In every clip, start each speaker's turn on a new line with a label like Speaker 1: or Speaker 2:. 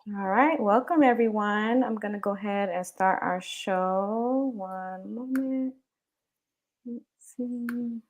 Speaker 1: All right, welcome everyone. I'm going to go ahead and start our show. One moment. Let's see.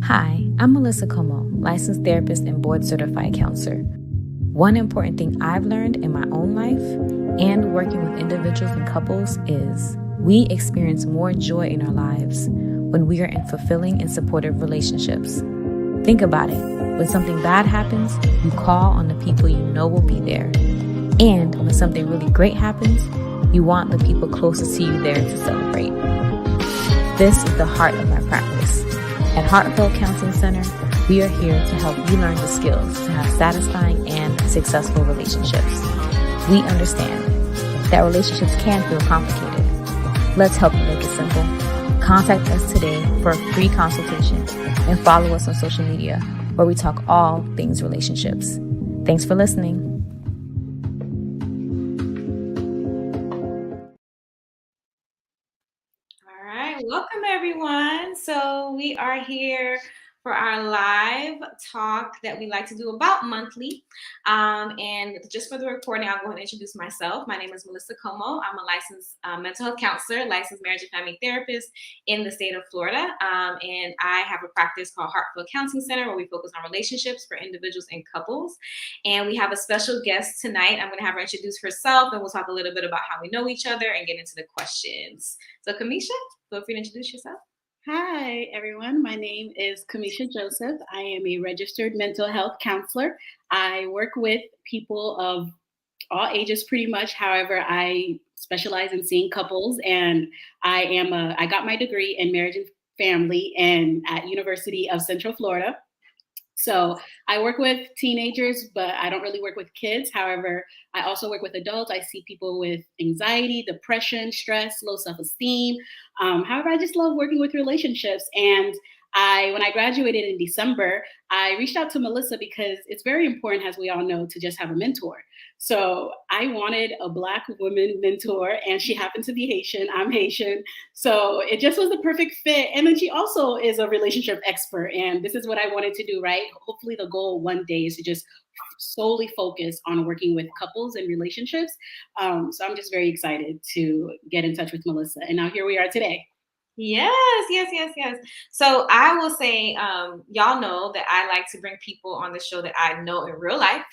Speaker 2: Hi, I'm Melissa Como, licensed therapist and board certified counselor. One important thing I've learned in my own life and working with individuals and couples is we experience more joy in our lives when we are in fulfilling and supportive relationships. Think about it. When something bad happens, you call on the people you know will be there. And when something really great happens, you want the people closest to you there to celebrate. This is the heart of my practice. At Heartfelt Counseling Center, we are here to help you learn the skills to have satisfying and successful relationships. We understand that relationships can feel complicated. Let's help you make it simple. Contact us today for a free consultation and follow us on social media where we talk all things relationships. Thanks for listening.
Speaker 1: All right, welcome everyone. So we are here for our live talk that we like to do about monthly. And just for the recording, I'll go ahead and introduce myself. My name is Melissa Como. I'm a licensed mental health counselor, licensed marriage and family therapist in the state of Florida. And I have a practice called Heartfelt Counseling Center where we focus on relationships for individuals and couples. And we have a special guest tonight. I'm going to have her introduce herself and we'll talk a little bit about how we know each other and get into the questions. So Kamisha, feel free to introduce yourself.
Speaker 3: Hi, everyone. My name is Kamisha Joseph. I am a registered mental health counselor. I work with people of all ages pretty much. However, I specialize in seeing couples, and I got my degree in marriage and family and at University of Central Florida. So I work with teenagers, but I don't really work with kids. However, I also work with adults. I see people with anxiety, depression, stress, low self-esteem. However, I just love working with relationships. And when I graduated in December, I reached out to Melissa because it's very important, as we all know, to just have a mentor. So I wanted a Black woman mentor, and she happened to be Haitian. I'm Haitian. So it just was the perfect fit. And then she also is a relationship expert. And this is what I wanted to do, right? Hopefully the goal one day is to just solely focus on working with couples and relationships. So I'm just very excited to get in touch with Melissa. And now here we are today.
Speaker 1: Yes. So I will say, y'all know that I like to bring people on the show that I know in real life.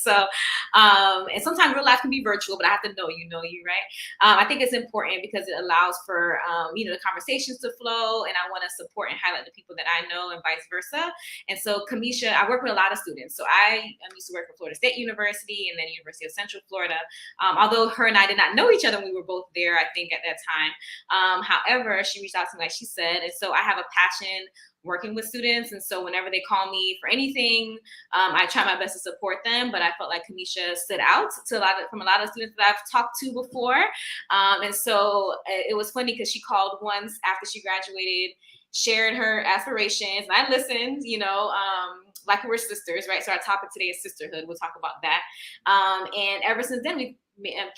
Speaker 1: So, and sometimes real life can be virtual, but I have to know you, right? I think it's important because it allows for, the conversations to flow, and I want to support and highlight the people that I know and vice versa. And so Kamisha, I work with a lot of students. So I used to work for Florida State University and then University of Central Florida. Although her and I did not know each other when we were both there, I think at that time. However, she reached out to me, like she said. And so I have a passion working with students. And so whenever they call me for anything, I try my best to support them. But I felt like Kamisha stood out from a lot of students that I've talked to before. And so it was funny because she called once after she graduated, shared her aspirations, and I listened, like we're sisters, right? So our topic today is sisterhood. We'll talk about that. And ever since then, we've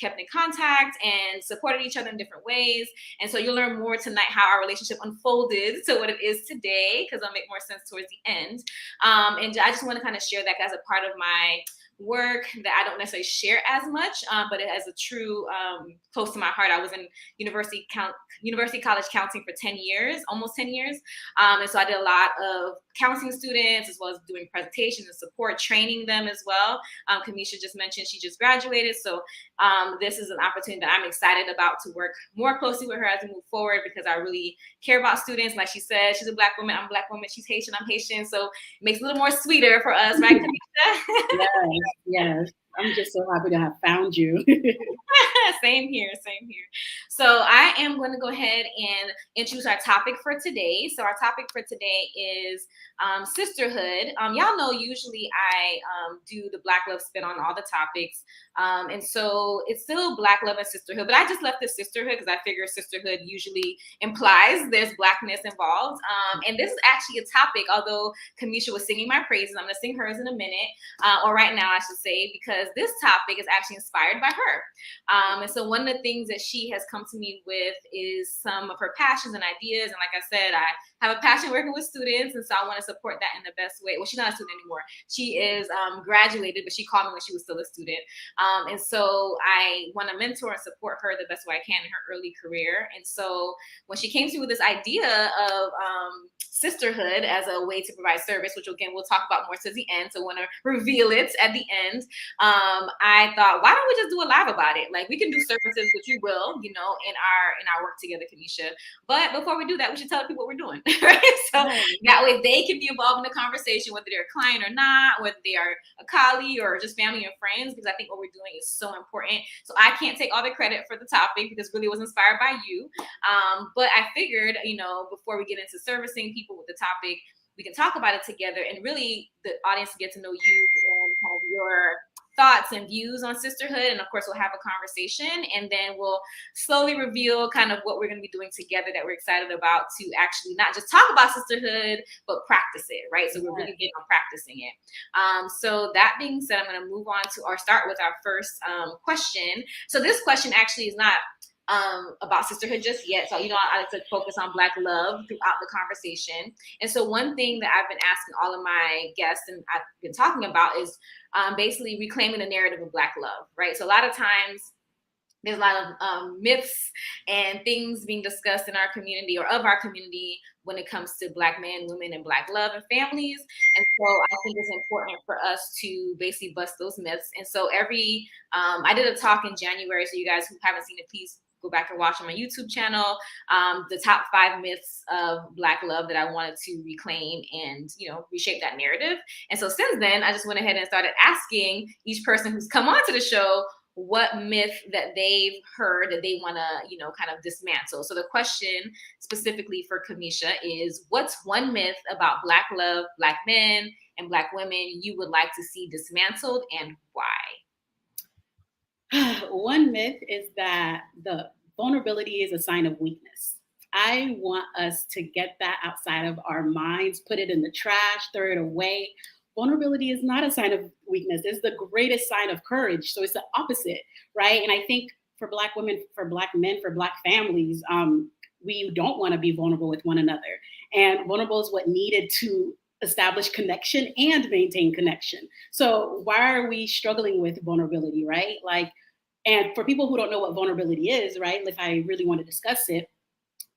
Speaker 1: kept in contact and supported each other in different ways. And so you'll learn more tonight how our relationship unfolded to what it is today, because it'll make more sense towards the end. And I just want to kind of share that as a part of my work that I don't necessarily share as much, but it has a true close to my heart. I was in university college counseling for 10 years, almost 10 years. And so I did a lot of counseling students as well as doing presentations and support, training them as well. Kamisha just mentioned she just graduated. So this is an opportunity that I'm excited about to work more closely with her as we move forward, because I really care about students. Like she said, she's a Black woman, I'm a Black woman, she's Haitian, I'm Haitian. So it makes it a little more sweeter for us, right, Kamisha?
Speaker 3: Yes. I'm just so happy to have found you.
Speaker 1: Same here, same here. So I am going to go ahead and introduce our topic for today. So our topic for today is sisterhood. Y'all know usually I do the Black love spin on all the topics. And so it's still Black love and sisterhood, but I just left the sisterhood because I figure sisterhood usually implies there's Blackness involved. And this is actually a topic, although Kamisha was singing my praises, I'm going to sing hers in a minute, or right now I should say, because this topic is actually inspired by her. And so one of the things that she has come to me with is some of her passions and ideas. And like I said, I have a passion working with students, and so I want to support that in the best way. Well, she's not a student anymore. She is graduated, but she called me when she was still a student. And so I want to mentor and support her the best way I can in her early career. And so when she came to me with this idea of sisterhood as a way to provide service, which again we'll talk about more to the end, so I want to reveal it at the end. I thought, why don't we just do a live about it? Like, we can do services, which we will, in our work together, Kanisha. But before we do that, we should tell people what we're doing, right? So that way they can be involved in the conversation, whether they're a client or not, whether they are a colleague or just family and friends, because I think what we're doing is so important. So I can't take all the credit for the topic because it really was inspired by you. But I figured, before we get into servicing people with the topic, we can talk about it together and really the audience get to know you and kind of your thoughts and views on sisterhood. And of course, we'll have a conversation, and then we'll slowly reveal kind of what we're going to be doing together that we're excited about to actually not just talk about sisterhood, but practice it, right? So we're really getting on practicing it. So that being said, I'm going to move on to start with our first question. So this question actually is not about sisterhood just yet. So, I like to focus on Black love throughout the conversation. And so one thing that I've been asking all of my guests and I've been talking about is basically reclaiming the narrative of Black love, right? So a lot of times there's a lot of myths and things being discussed in our community or of our community when it comes to Black men, women, and Black love and families. And so I think it's important for us to basically bust those myths. And so I did a talk in January. So you guys who haven't seen it, please go back and watch on my YouTube channel, the top 5 myths of Black love that I wanted to reclaim and, reshape that narrative. And so since then, I just went ahead and started asking each person who's come onto the show what myth that they've heard that they want to, kind of dismantle. So the question specifically for Kamisha is, what's one myth about Black love, Black men, and Black women you would like to see dismantled, and why?
Speaker 3: One myth is that the vulnerability is a sign of weakness. I want us to get that outside of our minds, put it in the trash, throw it away. Vulnerability is not a sign of weakness. It's the greatest sign of courage. So it's the opposite, right? And I think for Black women, for Black men, for Black families, we don't want to be vulnerable with one another. And vulnerable is what needed to establish connection and maintain connection. So why are we struggling with vulnerability, right? And for people who don't know what vulnerability is, right? If I really want to discuss it,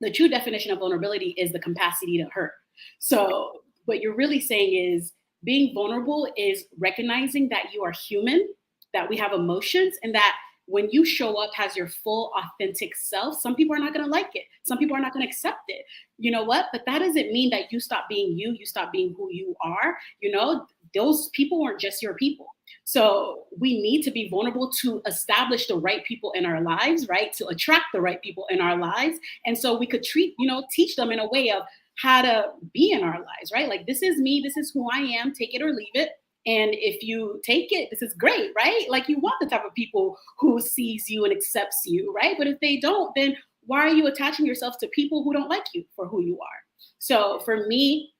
Speaker 3: the true definition of vulnerability is the capacity to hurt. So what you're really saying is being vulnerable is recognizing that you are human, that we have emotions, and that when you show up as your full authentic self, some people are not going to like it. Some people are not going to accept it. You know what? But that doesn't mean that you stop being you. You stop being who you are. Those people aren't just your people. So we need to be vulnerable to establish the right people in our lives, right? To attract the right people in our lives. And so we could teach them in a way of how to be in our lives, right? Like, this is me. This is who I am. Take it or leave it. And if you take it, this is great, right? Like, you want the type of people who sees you and accepts you, right? But if they don't, then why are you attaching yourself to people who don't like you for who you are? So for me,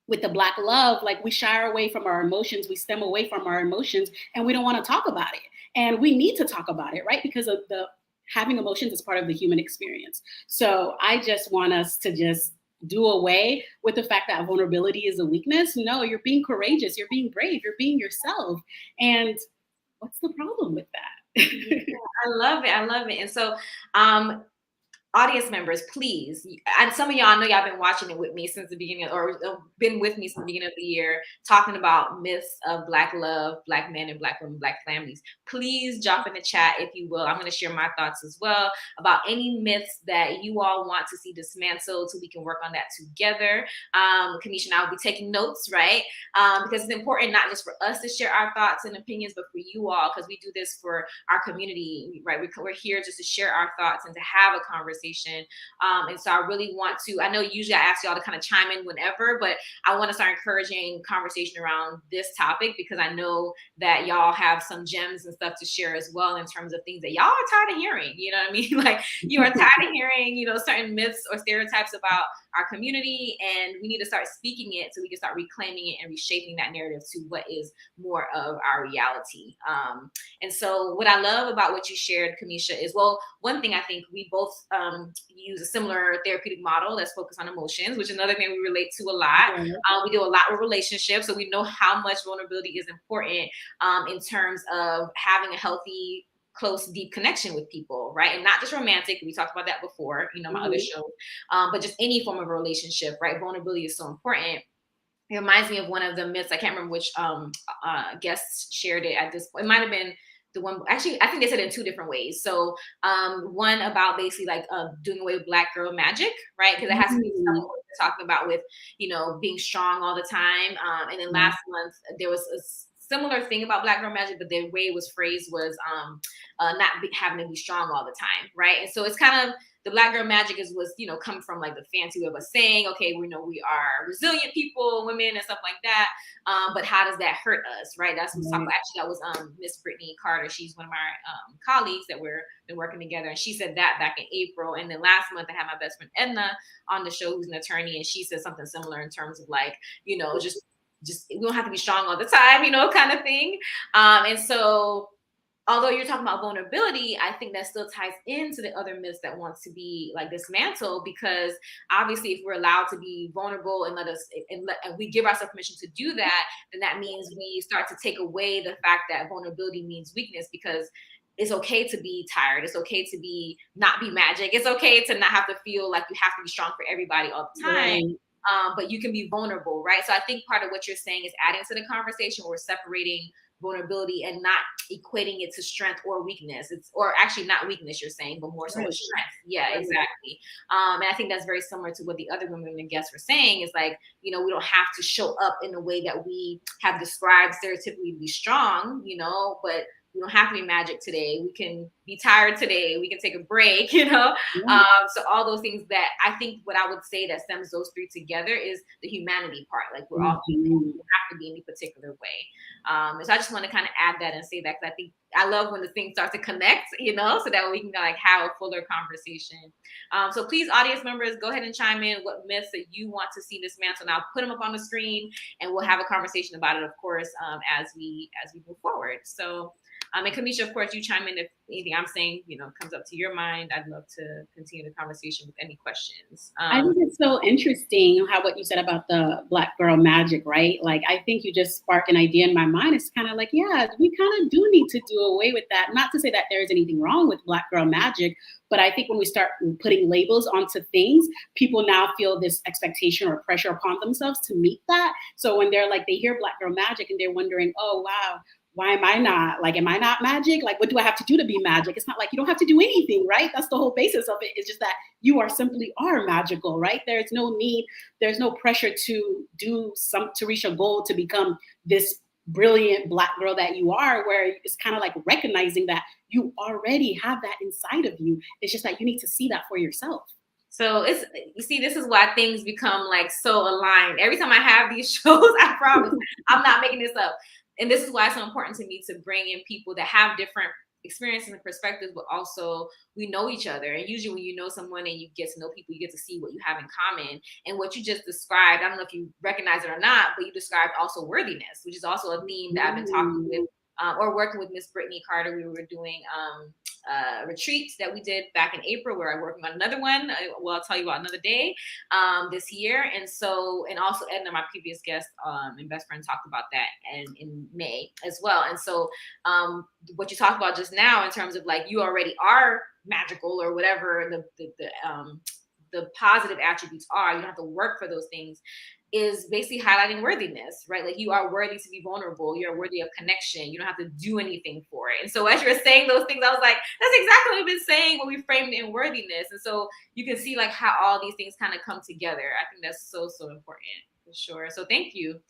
Speaker 3: with the Black love, like, we shy away from our emotions, we stem away from our emotions, and we don't want to talk about it. And we need to talk about it, right? Because of having emotions is part of the human experience. So I just want us to just do away with the fact that vulnerability is a weakness. No, you're being courageous, you're being brave, you're being yourself. And what's the problem with that?
Speaker 1: I love it. And so audience members, please, and some of y'all know y'all been watching it with me since the beginning, or been with me since the beginning of the year, talking about myths of Black love, Black men and Black women, Black families. Please drop in the chat if you will. I'm going to share my thoughts as well about any myths that you all want to see dismantled, so we can work on that together. Kamisha and I will be taking notes, right? Because it's important not just for us to share our thoughts and opinions, but for you all, because we do this for our community, right? We're here just to share our thoughts and to have a conversation. And so I really want to, I know usually I ask y'all to kind of chime in whenever, but I want to start encouraging conversation around this topic, because I know that y'all have some gems and stuff to share as well, in terms of things that y'all are tired of hearing. You know what I mean? Like, you are tired of hearing, you know, certain myths or stereotypes about our community, and we need to start speaking it so we can start reclaiming it and reshaping that narrative to what is more of our reality. And so what I love about what you shared, Kamisha, is, well, one thing I think we both use a similar therapeutic model that's focused on emotions, which is another thing we relate to a lot. We do a lot with relationships, so we know how much vulnerability is important in terms of having a healthy, close, deep connection with people, right? And not just romantic. We talked about that before, you know, my other show, but just any form of a relationship, right? Vulnerability is so important. It reminds me of one of the myths. I can't remember which guests shared it at this point. It might have been the one, actually, I think they said it in two different ways. So one about basically like doing away with Black girl magic, right? Because it has to be something we're talking about with, you know, being strong all the time. And then last month, there was a similar thing about Black girl magic, but the way it was phrased was having to be strong all the time, right? And so it's kind of, the Black girl magic was, you know, coming from like the fancy way of us saying, okay, we know we are resilient people, women and stuff like that. But how does that hurt us, right? That's what actually, that was Miss Brittany Carter. She's one of my colleagues that we're been working together. And she said that back in April. And then last month I had my best friend Edna on the show, who's an attorney, and she said something similar in terms of like, you know, just we don't have to be strong all the time, you know, kind of thing. And so although you're talking about vulnerability, I think that still ties into the other myths that wants to be like dismantled, because obviously if we're allowed to be vulnerable and and we give ourselves permission to do that, then that means we start to take away the fact that vulnerability means weakness, because it's okay to be tired. It's okay to not be magic. It's okay to not have to feel like you have to be strong for everybody all the time. But you can be vulnerable, right? So I think part of what you're saying is adding to the conversation where we're separating vulnerability and not equating it to strength or weakness. Or actually not weakness, you're saying, but more so a strength. Yeah, exactly. And I think that's very similar to what the other women and guests were saying, is like, you know, we don't have to show up in a way that we have described stereotypically to be strong, you know, but we don't have to be magic today. We can be tired today. We can take a break, you know? So all those things, that I think what I would say that stems those three together is the humanity part. Like, we're all human. We don't have to be any particular way. And so I just want to kind of add that and say that, because I think I love when the things start to connect, you know, so that we can like have a fuller conversation. So please, audience members, go ahead and chime in what myths that you want to see dismantled. And I'll put them up on the screen, and we'll have a conversation about it, of course, as we move forward. So and Kamisha, of course, you chime in if anything I'm saying, you know, comes up to your mind. I'd love to continue the conversation with any questions.
Speaker 3: I think it's so interesting what you said about the Black girl magic, right? Like, I think you just sparked an idea in my mind. It's kind of like, yeah, we kind of do need to do away with that. Not to say that there is anything wrong with Black girl magic, but I think when we start putting labels onto things, people now feel this expectation or pressure upon themselves to meet that. So when they're like, they hear Black girl magic and they're wondering, oh, wow, why am I not? Like, am I not magic? Like, what do I have to do to be magic? It's not like you don't have to do anything, right? That's the whole basis of it. It's just that you are magical, right? There's no need, there's no pressure to reach a goal to become this brilliant Black girl that you are, where it's kind of like recognizing that you already have that inside of you. It's just that you need to see that for yourself.
Speaker 1: So you see, this is why things become like so aligned. Every time I have these shows, I promise I'm not making this up. And this is why it's so important to me to bring in people that have different experiences and perspectives, but also we know each other. And usually when you know someone and you get to know people, you get to see what you have in common. And what you just described, I don't know if you recognize it or not, but you described also worthiness, which is also a theme that I've been talking with or working with Miss Brittany Carter. We were doing retreats that we did back in April, where I'm working on another one. Well, I'll tell you about another day this year. And so, and also Edna, my previous guest and best friend, talked about that and in May as well. And so what you talked about just now in terms of like, you already are magical or whatever the positive attributes are, you don't have to work for those things, is basically highlighting worthiness, right? Like, you are worthy to be vulnerable. You're worthy of connection. You don't have to do anything for it. And so as you're saying those things, I was like, that's exactly what we've been saying when we framed it in worthiness. And so you can see like how all these things kind of come together. I think that's so, so important for sure. So thank you.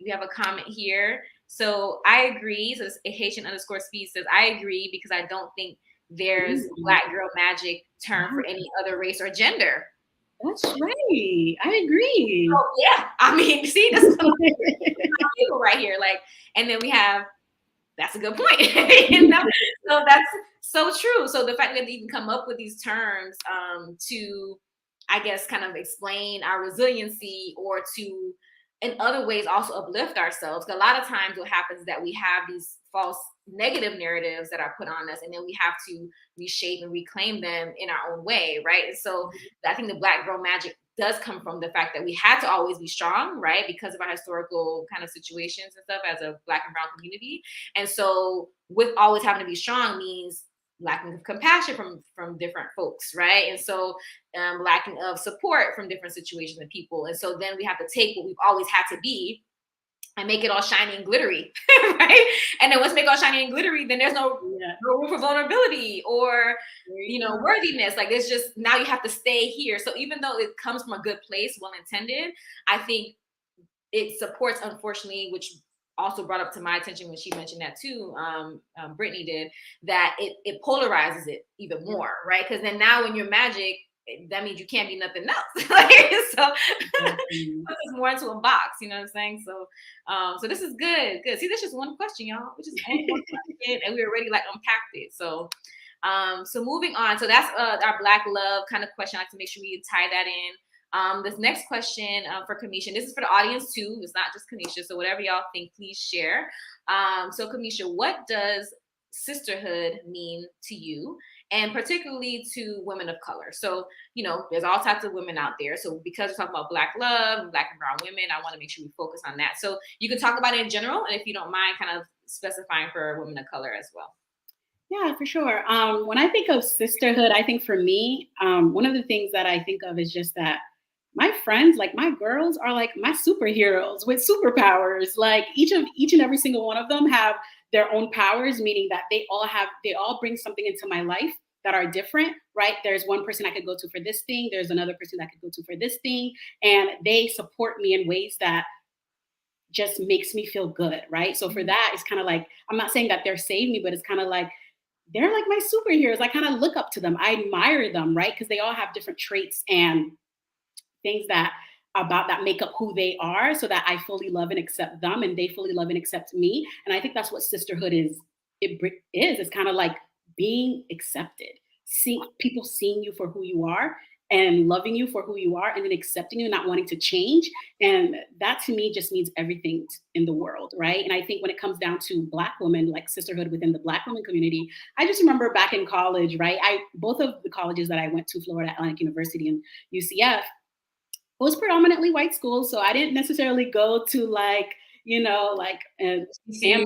Speaker 1: We have a comment here. So I agree. So it's Haitian_speed says, I agree, because I don't think there's Black girl magic term for any other race or gender.
Speaker 3: That's right. I agree.
Speaker 1: Oh, yeah. I mean, see, this is people right here. Like, and then we have, that's a good point. So that's so true. So the fact that they even come up with these terms to, I guess, kind of explain our resiliency, or to, in other ways, also uplift ourselves. A lot of times what happens is that we have these false negative narratives that are put on us, and then we have to reshape and reclaim them in our own way, right? And so I think the Black girl magic does come from the fact that we had to always be strong, right? Because of our historical kind of situations and stuff as a Black and brown community. And so with always having to be strong means lacking of compassion from different folks, right? And so lacking of support from different situations and people. And so then we have to take what we've always had to be and make it all shiny and glittery, right? And then once we make it all shiny and glittery, then there's no room for vulnerability or, worthiness. Like, there's just, now you have to stay here. So even though it comes from a good place, well intended, I think it supports, unfortunately, which also brought up to my attention when she mentioned that too, Brittany did, that it polarizes it even more, right? Because then now when you're magic, that means you can't be nothing else. Like, so puts us more into a box, you know what I'm saying? So so this is good. See, that's just one question, y'all. Which is only one question, and we already like unpacked it. So so moving on. So that's our Black love kind of question. I like to make sure we tie that in. This next question for Kamisha, this is for the audience too. It's not just Kamisha. So whatever y'all think, please share. So Kamisha, what does sisterhood mean to you, and particularly to women of color? So, there's all types of women out there. So because we're talking about Black love and Black and brown women, I want to make sure we focus on that. So you can talk about it in general, and if you don't mind, kind of specifying for women of color as well.
Speaker 3: Yeah, for sure. When I think of sisterhood, I think for me, one of the things that I think of is just that my friends, like my girls, are like my superheroes with superpowers. Like each and every single one of them have their own powers, meaning that they all bring something into my life that are different, right? There's one person I could go to for this thing. There's another person that I could go to for this thing. And they support me in ways that just makes me feel good, right? So for that, it's kind of like, I'm not saying that they're saved me, but it's kind of like, they're like my superheroes. I kind of look up to them. I admire them, right? Because they all have different traits and things that make up who they are, so that I fully love and accept them, and they fully love and accept me. And I think that's what sisterhood is. It's kind of like being accepted, people seeing you for who you are and loving you for who you are, and then accepting you, not wanting to change. And that to me just means everything in the world, right? And I think when it comes down to Black women, like sisterhood within the Black women community, I just remember back in college, right? Both of the colleges that I went to, Florida Atlantic University and UCF, was predominantly white schools. So I didn't necessarily go to like SAMU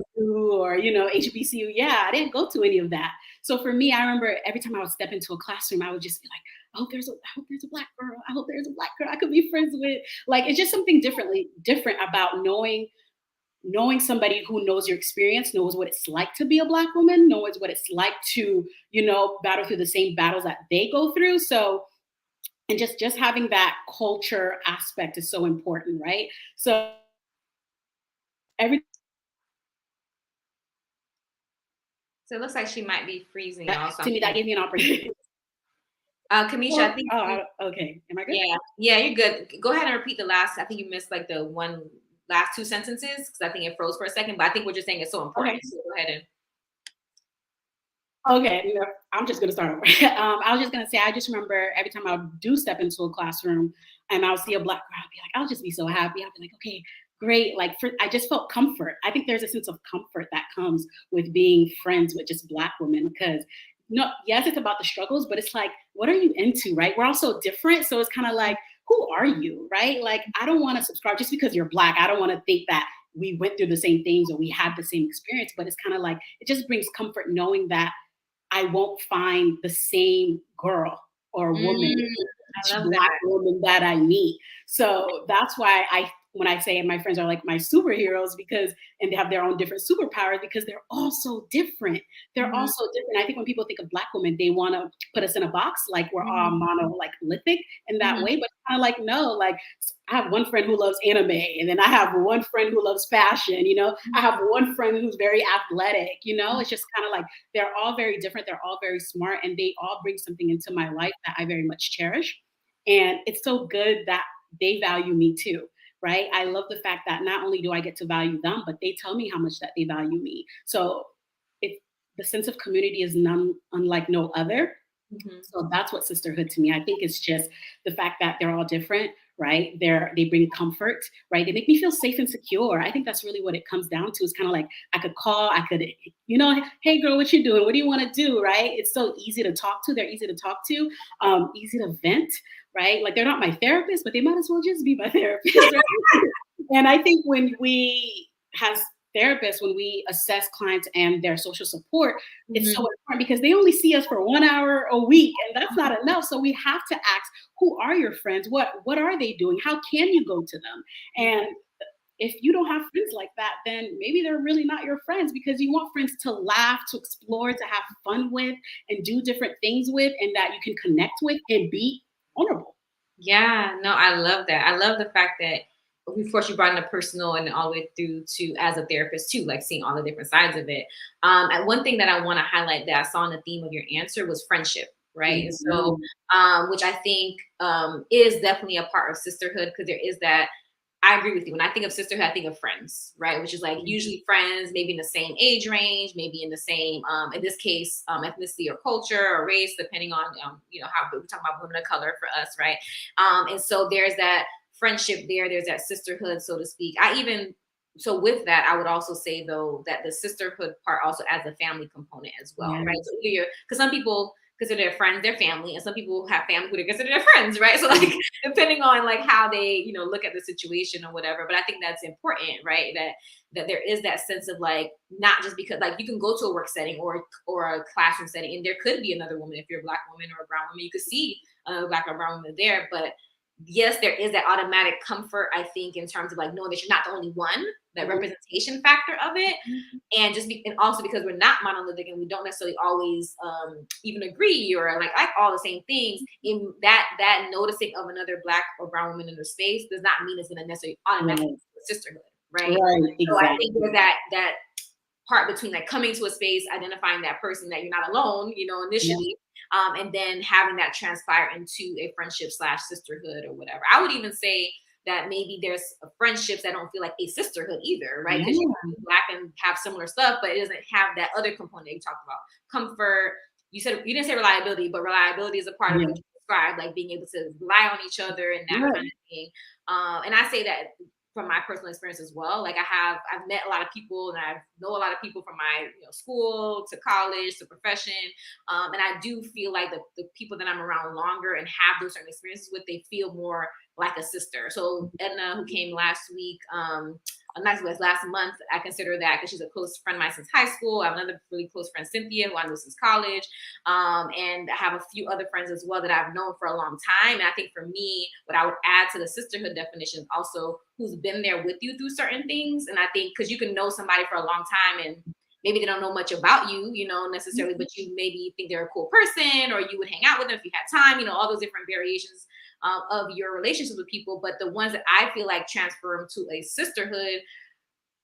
Speaker 3: or, HBCU. Yeah, I didn't go to any of that. So for me, I remember every time I would step into a classroom, I would just be like, I hope there's a Black girl. I hope there's a Black girl I could be friends with. Like, it's just something different about knowing somebody who knows your experience, knows what it's like to be a Black woman, knows what it's like to, battle through the same battles that they go through. So, and just having that culture aspect is so important, right? So
Speaker 1: So it looks like she might be freezing.
Speaker 3: To me, that gave me an opportunity.
Speaker 1: Kamisha, I think.
Speaker 3: Okay. Am I good?
Speaker 1: Yeah, you're good. Go ahead and repeat the last. I think you missed like the last two sentences because I think it froze for a second. But I think what you're saying is so important. Okay. So go ahead and.
Speaker 3: Okay, I'm just gonna start over. I was just gonna say, I just remember every time I do step into a classroom and I'll see a Black girl, I'll be like, I'll just be so happy. I'll be like, okay, great. Like I just felt comfort. I think there's a sense of comfort that comes with being friends with just Black women because no, yes, it's about the struggles, but it's like, what are you into, right? We're all so different. So it's kind of like, who are you, right? Like, I don't want to subscribe just because you're Black. I don't want to think that we went through the same things or we had the same experience, but it's kind of like, it just brings comfort knowing that I won't find the same girl or woman,
Speaker 1: I love
Speaker 3: Black
Speaker 1: that.
Speaker 3: woman that I meet. So that's why when I say my friends are like my superheroes and they have their own different superpowers because they're all so different. They're all so different. I think when people think of Black women, they want to put us in a box, like we're all monolithic in that way. But kind of like, no, like I have one friend who loves anime, and then I have one friend who loves fashion, I have one friend who's very athletic, it's just kind of like they're all very different. They're all very smart, and they all bring something into my life that I very much cherish. And it's so good that they value me too, right? I love the fact that not only do I get to value them, but they tell me how much that they value me. So the sense of community is unlike no other. So that's what sisterhood to me. I think it's just the fact that they're all different, right? They bring comfort, right? They make me feel safe and secure. I think that's really what it comes down to. It's kind of like I could call, hey girl, what you doing? What do you want to do? Right? It's so easy to talk to. They're easy to talk to, easy to vent, right? Like they're not my therapist, but they might as well just be my therapist. Right? And I think when we as therapists, when we assess clients and their social support, it's so important because they only see us for 1 hour a week, and that's not enough. So we have to ask, who are your friends? What are they doing? How can you go to them? And if you don't have friends like that, then maybe they're really not your friends because you want friends to laugh, to explore, to have fun with, and do different things with, and that you can connect with and be vulnerable.
Speaker 1: Yeah, no, I love that. I love the fact that of course you brought in the personal and all the way through to as a therapist too, like seeing all the different sides of it. And one thing that I want to highlight that I saw in the theme of your answer was friendship, right? And so, which I think is definitely a part of sisterhood because there is that. I agree with you. When I think of sisterhood, I think of friends, right? Which is like usually friends, maybe in the same age range, maybe in the same, in this case, ethnicity or culture or race, depending on, how we talk about women of color for us, right? And so there's that friendship there. There's that sisterhood, so to speak. So with that, I would also say though that the sisterhood part also adds a family component as well, right? So because some people consider their friends their family, and some people have family who they consider their friends, right? So like depending on like how they look at the situation or whatever. But I think that's important, right? That there is that sense of like not just because like you can go to a work setting or a classroom setting, and there could be another woman if you're a Black woman or a brown woman, you could see another Black or brown woman there, but yes, there is that automatic comfort, I think, in terms of like knowing that you're not the only one, that representation factor of it. And and also because we're not monolithic and we don't necessarily always even agree or like all the same things, in that noticing of another Black or brown woman in the space does not mean it's going to necessarily automatically sisterhood, right?
Speaker 3: Exactly.
Speaker 1: So I think there's that part between like coming to a space, identifying that person that you're not alone, initially, and then having that transpire into a friendship / sisterhood or whatever. I would even say that maybe there's friendships that don't feel like a sisterhood either, right? Because you can be Black and have similar stuff, but it doesn't have that other component that you talked about. Comfort. You didn't say reliability, but reliability is a part of what you described, like being able to rely on each other and that kind of thing. And I say that from my personal experience as well. Like I've met a lot of people and I know a lot of people from my school to college to profession. And I do feel like the people that I'm around longer and have those certain experiences with, they feel more like a sister. So Edna, who came last week, last month, I consider that because she's a close friend of mine since high school. I have another really close friend, Cynthia, who I know since college. And I have a few other friends as well that I've known for a long time. And I think for me, what I would add to the sisterhood definition is also who's been there with you through certain things. And I think because you can know somebody for a long time and maybe they don't know much about you, necessarily, but you maybe think they're a cool person or you would hang out with them if you had time, all those different variations of your relationships with people. But the ones that I feel like transfer to a sisterhood,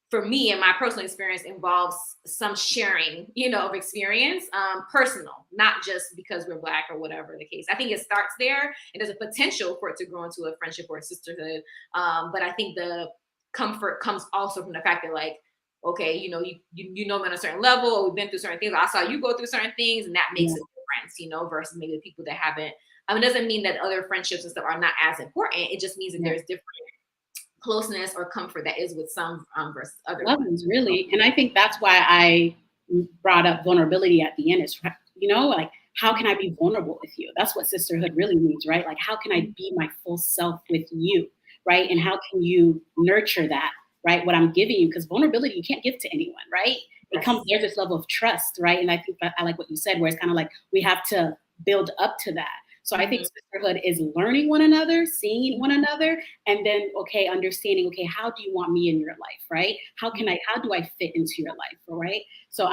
Speaker 1: for me and my personal experience, involves some sharing, of experience, personal, not just because we're Black or whatever the case. I think it starts there and there's a potential for it to grow into a friendship or a sisterhood. But I think the comfort comes also from the fact that like, okay, you know me on a certain level, or we've been through certain things. I saw you go through certain things, and that makes a difference, versus maybe the people that haven't. I mean, it doesn't mean that other friendships and stuff are not as important. It just means that there's different closeness or comfort that is with some versus other
Speaker 3: Others, really. And I think that's why I brought up vulnerability at the end is, like, how can I be vulnerable with you? That's what sisterhood really means, right? Like, how can I be my full self with you, right? And how can you nurture that, right? What I'm giving you, because vulnerability you can't give to anyone, right? It comes, there's this level of trust, right? And I think that I like what you said, where it's kind of like we have to build up to that. So I think sisterhood is learning one another, seeing one another, and then, okay, understanding, okay, how do you want me in your life, right? How do I fit into your life, right? So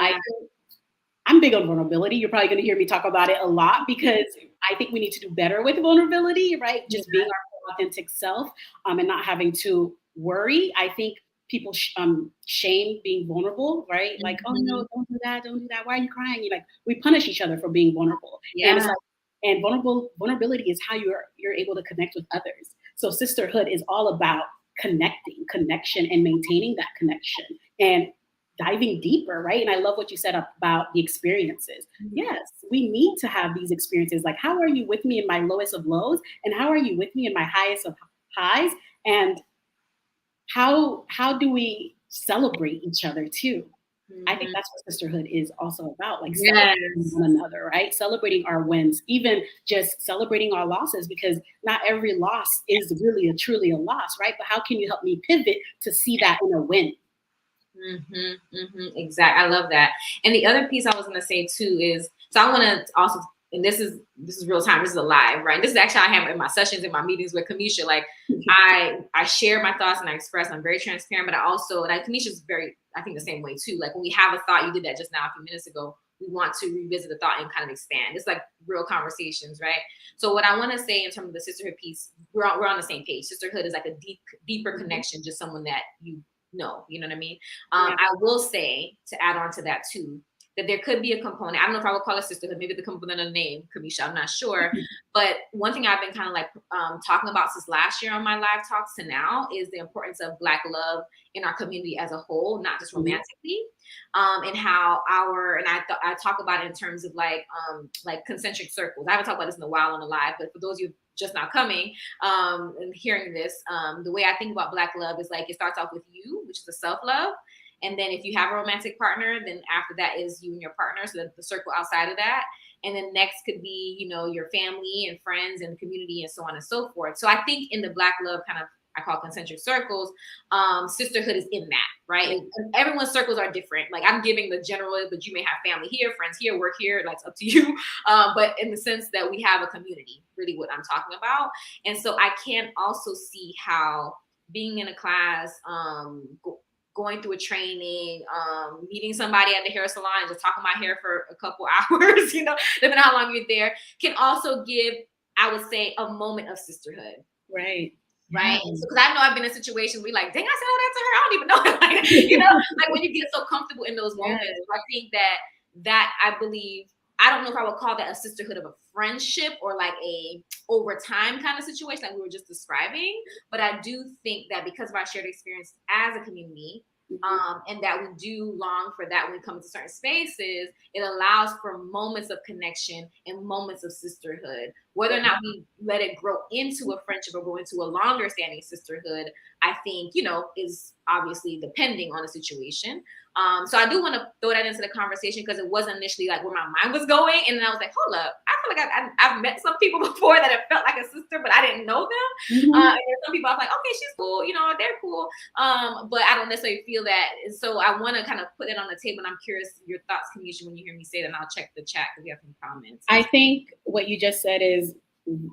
Speaker 3: I'm big on vulnerability. You're probably going to hear me talk about it a lot because I think we need to do better with vulnerability, right? Just being our authentic self, and not having to worry. I think people shame being vulnerable, right? Like, oh no, don't do that, don't do that. Why are you crying? You like, we punish each other for being vulnerable, and it's like, and vulnerability is how you're able to connect with others. So sisterhood is all about connection, and maintaining that connection, and diving deeper, right? And I love what you said about the experiences. Yes, we need to have these experiences. Like, how are you with me in my lowest of lows? And how are you with me in my highest of highs? And how do we celebrate each other too? I think that's what sisterhood is also about, like celebrating one another, right? Celebrating our wins, even just celebrating our losses, because not every loss is really truly a loss, right? But how can you help me pivot to see that in a win?
Speaker 1: Exactly. I love that. And the other piece I was going to say too is, so I want to also, and this is real time. This is a live, right? This is actually I have in my sessions, in my meetings with Kamisha. Like I share my thoughts and I express. I'm very transparent, but I also, and Kamisha's very, I think the same way too. Like when we have a thought, you did that just now a few minutes ago. We want to revisit the thought and kind of expand. It's like real conversations, right? So what I want to say in terms of the sisterhood piece, we're on the same page. Sisterhood is like a deeper connection, just someone that you know what I mean? I will say, to add on to that too, that there could be a component. I don't know if I would call it sisterhood, maybe the component of the name, Kamisha, I'm not sure. But one thing I've been kind of like talking about since last year on my live talks to now is the importance of Black love in our community as a whole, not just romantically. And how I talk about it in terms of like concentric circles. I haven't talked about this in a while on the live, but for those of you just now coming and hearing this, the way I think about Black love is like it starts off with you, which is the self-love. And then if you have a romantic partner, then after that is you and your partner. So the circle outside of that. And then next could be, your family and friends and the community and so on and so forth. So I think in the Black love kind of, I call concentric circles, sisterhood is in that, right? And everyone's circles are different. Like I'm giving the general, but you may have family here, friends here, work here, that's up to you. But in the sense that we have a community, really what I'm talking about. And so I can also see how being in a class, going through a training, meeting somebody at the hair salon and just talking about hair for a couple hours, depending on how long you're there, can also give, I would say, a moment of sisterhood.
Speaker 3: Right.
Speaker 1: Right. Because I know I've been in situations where like, dang, I said all that to her. I don't even know. Like when you get so comfortable in those moments. I think that I believe, I don't know if I would call that a sisterhood of a friendship or like a over time kind of situation like we were just describing. But I do think that because of our shared experience as a community, and that we do long for that when we come to certain spaces, it allows for moments of connection and moments of sisterhood. Whether or not we let it grow into a friendship or go into a longer standing sisterhood, I think, is obviously depending on the situation. So I do want to throw that into the conversation because it wasn't initially like where my mind was going. And then I was like, hold up, I feel like I've met some people before that have felt like a sister, but I didn't know them. And some people I was like, okay, she's cool, they're cool. But I don't necessarily feel that. And so I want to kind of put it on the table. And I'm curious your thoughts, Kamisha, when you hear me say that, and I'll check the chat because we have some comments.
Speaker 3: I think what you just said is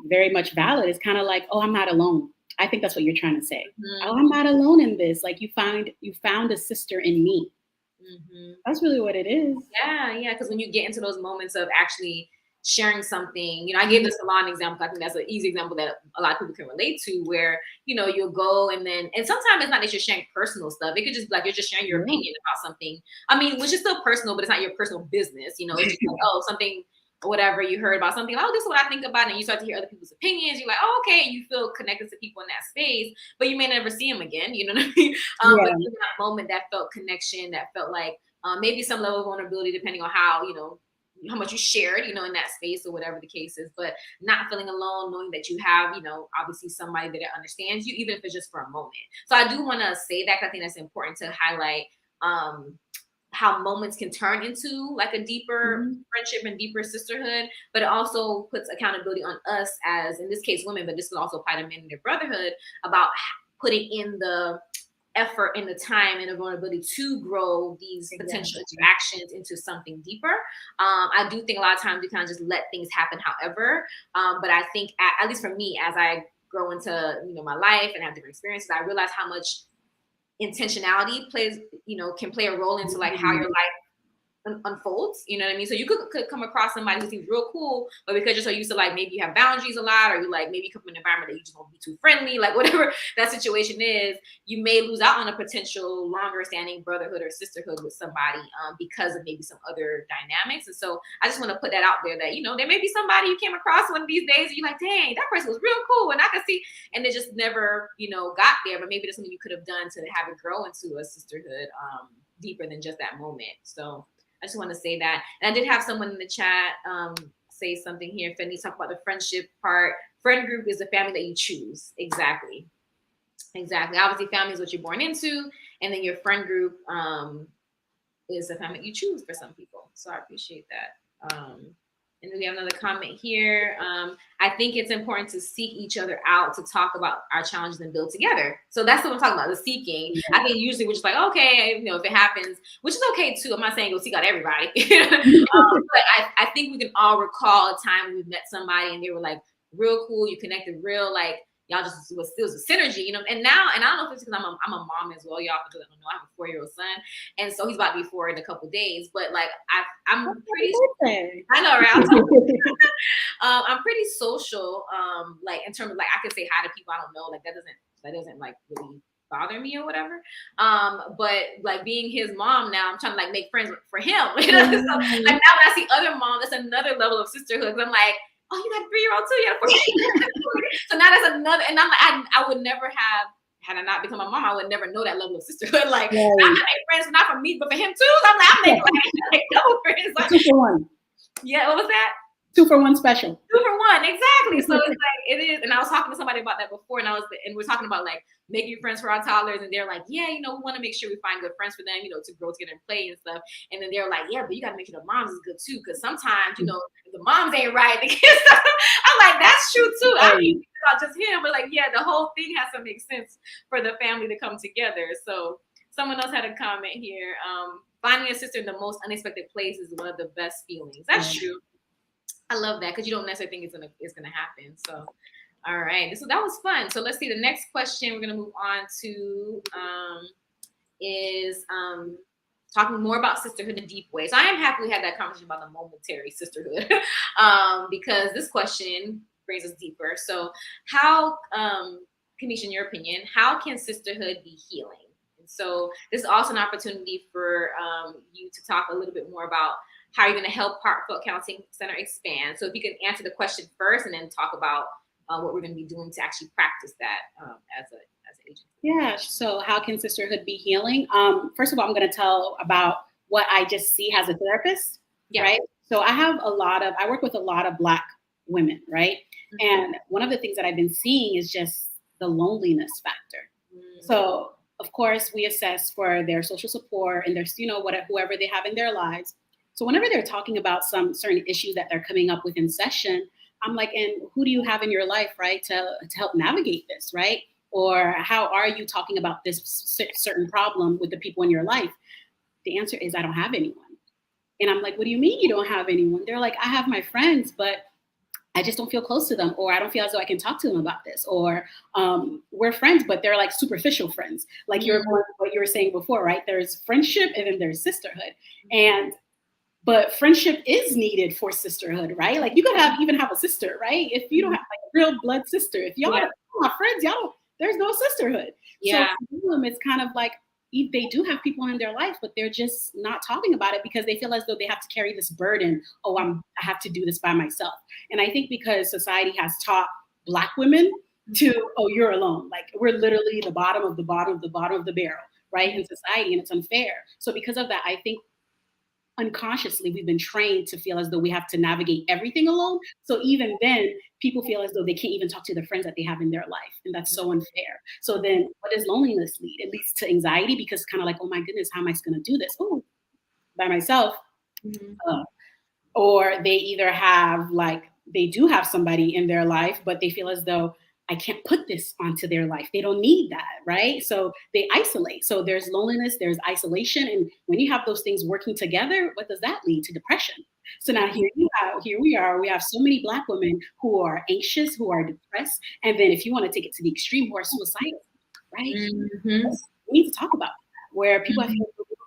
Speaker 3: very much valid. It's kind of like, oh, I'm not alone. I think that's what you're trying to say. Oh, I'm not alone in this. Like you found a sister in me. That's really what it is.
Speaker 1: Yeah. Because when you get into those moments of actually sharing something, I gave the salon example. I think that's an easy example that a lot of people can relate to where, you'll go and sometimes it's not that you're sharing personal stuff. It could just be like, you're just sharing your opinion about something. I mean, which is still personal, but it's not your personal business. It's just like, oh, something, whatever you heard about something, oh, this is what I think about it. And you start to hear other people's opinions. You're like, oh, okay. And you feel connected to people in that space, but you may never see them again. You know what I mean? But in that moment that felt connection, that felt like maybe some level of vulnerability, depending on how, how much you shared, in that space or whatever the case is, but not feeling alone, knowing that you have, obviously somebody that understands you, even if it's just for a moment. So I do want to say that, 'cause I think that's important to highlight, how moments can turn into like a deeper friendship and deeper sisterhood, but it also puts accountability on us as, in this case, women, but this can also apply to men in their brotherhood, about putting in the effort and the time and the vulnerability to grow these potential interactions into something deeper. I do think a lot of times we kind of just let things happen however, but I think at least for me, as I grow into my life and have different experiences, I realize how much intentionality plays, can play a role into like how your life unfolds, you know what I mean? So you could come across somebody who seems real cool, but because you're so used to like maybe you have boundaries a lot, or you like maybe come from an environment that you just won't be too friendly, like whatever that situation is, you may lose out on a potential longer standing brotherhood or sisterhood with somebody because of maybe some other dynamics. And so I just want to put that out there that, there may be somebody you came across one of these days and you're like, dang, that person was real cool, and I could see, and it just never, got there, but maybe there's something you could have done to have it grow into a sisterhood deeper than just that moment. So I just want to say that. And I did have someone in the chat say something here. Fendi, talk about the friendship part. Friend group is the family that you choose. Exactly. Obviously, family is what you're born into. And then your friend group is the family that you choose for some people. So I appreciate that. And then we have another comment here. I think it's important to seek each other out, to talk about our challenges and build together. So that's what I'm talking about, the seeking. I think usually we're just like, okay, if it happens, which is okay too. I'm not saying go seek out everybody. But I think we can all recall a time when we've met somebody and they were like real cool, you connected real, like y'all just was a synergy, and now, and I don't know if it's because I'm a mom as well, y'all, because I don't know, I have a 4-year-old son, and so he's about to be 4 in a couple days, but like I'm pretty, I know, right? I'm pretty social, like in terms of like I can say hi to people I don't know, like that doesn't like really bother me or whatever. But like being his mom now, I'm trying to like make friends for him. So like now when I see other moms, that's another level of sisterhood. I'm like, oh, you got a 3-year-old too? You got a 4-year-old. So now that's another, and I'm like, I would never have, had I not become a mom, I would never know that level of sisterhood. Like I make friends not for me, but for him too. So I'm like, I'm making like double friends. Like,
Speaker 3: 2 for 1.
Speaker 1: Yeah, what was that?
Speaker 3: 2 for 1 special.
Speaker 1: 2 for 1, exactly. So it's like it is, and I was talking to somebody about that before, and we're talking about like making friends for our toddlers, and they're like, yeah, we want to make sure we find good friends for them, to grow together and play and stuff. And then they're like, yeah, but you got to make sure the moms is good too, because sometimes if the moms ain't right, the kids. I'm like, that's true too. I mean, it's not just him, but like, yeah, the whole thing has to make sense for the family to come together. So someone else had a comment here. Finding a sister in the most unexpected place is one of the best feelings. That's true. I love that, because you don't necessarily think it's gonna happen. So, all right. So that was fun. So let's see. The next question we're gonna move on to is talking more about sisterhood in a deep way. So I am happy we had that conversation about the momentary sisterhood because this question brings us deeper. So how, Kanisha, in your opinion, how can sisterhood be healing? And so this is also an opportunity for you to talk a little bit more about how you're going to help Heartfelt Counseling Center expand. So if you can answer the question first and then talk about what we're going to be doing to actually practice that as an agency.
Speaker 3: Yeah, so how can sisterhood be healing? First of all, I'm going to tell about what I just see as a therapist, right? So I work with a lot of Black women, right? And one of the things that I've been seeing is just the loneliness factor. So of course we assess for their social support and their, whoever they have in their lives. So whenever they're talking about some certain issues that they're coming up with in session, I'm like, and who do you have in your life, right, to help navigate this, right? Or how are you talking about this certain problem with the people in your life? The answer is I don't have anyone. And I'm like, what do you mean you don't have anyone? They're like, I have my friends, but I just don't feel close to them, or I don't feel as though I can talk to them about this, or we're friends, but they're like superficial friends. Like what you were saying before, right? There's friendship and then there's sisterhood. But friendship is needed for sisterhood, right? Like you could even have a sister, right? If you don't have like a real blood sister, if y'all are not friends, there's no sisterhood. Yeah. So for them, it's kind of like they do have people in their life, but they're just not talking about it because they feel as though they have to carry this burden. Oh, I have to do this by myself. And I think because society has taught Black women to, oh, you're alone. Like we're literally the bottom of the bottom of the bottom of the barrel, right? In society, and it's unfair. So because of that, I think unconsciously we've been trained to feel as though we have to navigate everything alone. So even then, people feel as though they can't even talk to the friends that they have in their life, and that's so unfair. So then, what does loneliness lead? It leads to anxiety, because it's kind of like, oh my goodness, how am I going to do this? Oh, by myself.
Speaker 1: Mm-hmm.
Speaker 3: Or they either have they do have somebody in their life, but they feel as though I can't put this onto their life. They don't need that, right? So they isolate. So there's loneliness, there's isolation, and when you have those things working together, what does that lead to? Depression. So now here we are. We have so many Black women who are anxious, who are depressed, and then if you want to take it to the extreme, who are suicidal, right?
Speaker 1: Mm-hmm.
Speaker 3: We need to talk about that, where people have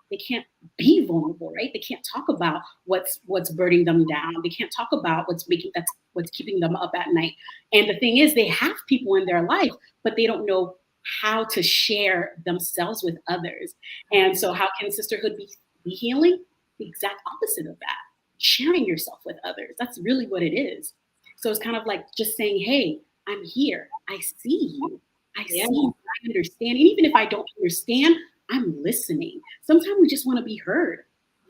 Speaker 3: they can't be vulnerable, right? They can't talk about what's burning them down. They can't talk about what's keeping them up at night. And the thing is, they have people in their life, but they don't know how to share themselves with others. And so how can sisterhood be healing? The exact opposite of that. Sharing yourself with others. That's really what it is. So it's kind of like just saying, hey, I'm here. I see you. I see you. I understand. And even if I don't understand, I'm listening. Sometimes we just want to be heard.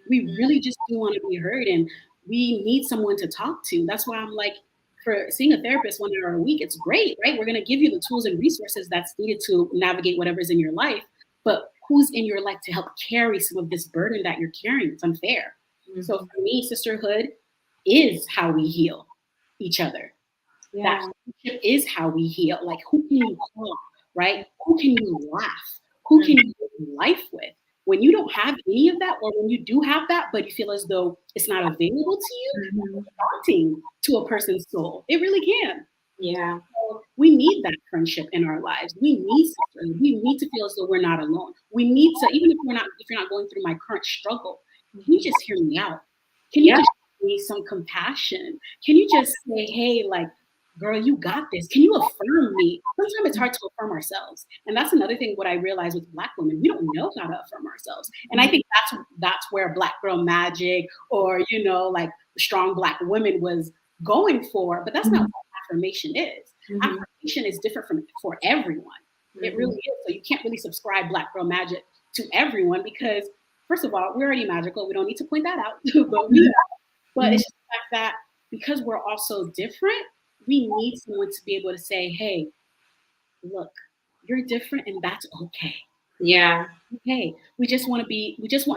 Speaker 3: We really just do want to be heard, and we need someone to talk to. That's why I'm like, for seeing a therapist 1 hour a week, it's great, right? We're going to give you the tools and resources that's needed to navigate whatever's in your life. But who's in your life to help carry some of this burden that you're carrying? It's unfair. Mm-hmm. So for me, sisterhood is how we heal each other. Yeah. That friendship is how we heal. Like, who can you call, right? Who can you laugh? Who can you do life with? When you don't have any of that, or when you do have that, but you feel as though it's not available to you, it's daunting to a person's soul. It really can.
Speaker 1: Yeah.
Speaker 3: So we need that friendship in our lives. We need to feel as though we're not alone. We need to, even if you're not going through my current struggle, can you just hear me out? Can you just show me some compassion? Can you just say, hey, like, girl, you got this. Can you affirm me? Sometimes it's hard to affirm ourselves. And that's another thing, what I realize with Black women, we don't know how to affirm ourselves. And I think that's where Black Girl Magic, or, like Strong Black Women was going for, but that's not what affirmation is. Affirmation is different for everyone. It really is. So you can't really subscribe Black Girl Magic to everyone, because first of all, we're already magical. We don't need to point that out, but it's just the fact that because we're all so different, we need someone to be able to say, hey, look, you're different, and that's okay.
Speaker 1: Yeah.
Speaker 3: Okay. We just want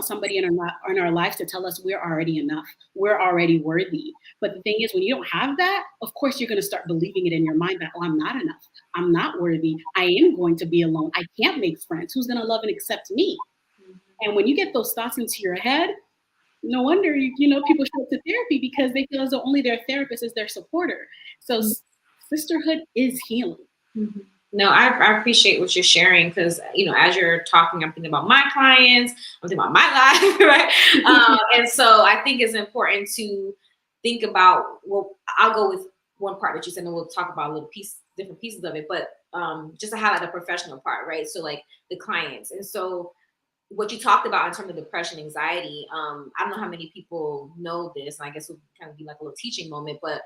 Speaker 3: somebody in our lives to tell us we're already enough. We're already worthy. But the thing is, when you don't have that, of course, you're going to start believing it in your mind that, oh, I'm not enough. I'm not worthy. I am going to be alone. I can't make friends. Who's going to love and accept me? And when you get those thoughts into your head, no wonder, people show up to therapy, because they feel as though only their therapist is their supporter. So sisterhood is healing.
Speaker 1: Mm-hmm. No, I appreciate what you're sharing, because, as you're talking, I'm thinking about my clients, I'm thinking about my life, right? And so I think it's important to think about, well, I'll go with one part that you said, and we'll talk about different pieces of it, but just to highlight the professional part, right? So like the clients. And so what you talked about in terms of depression, anxiety, I don't know how many people know this, and I guess it would kind of be like a little teaching moment, but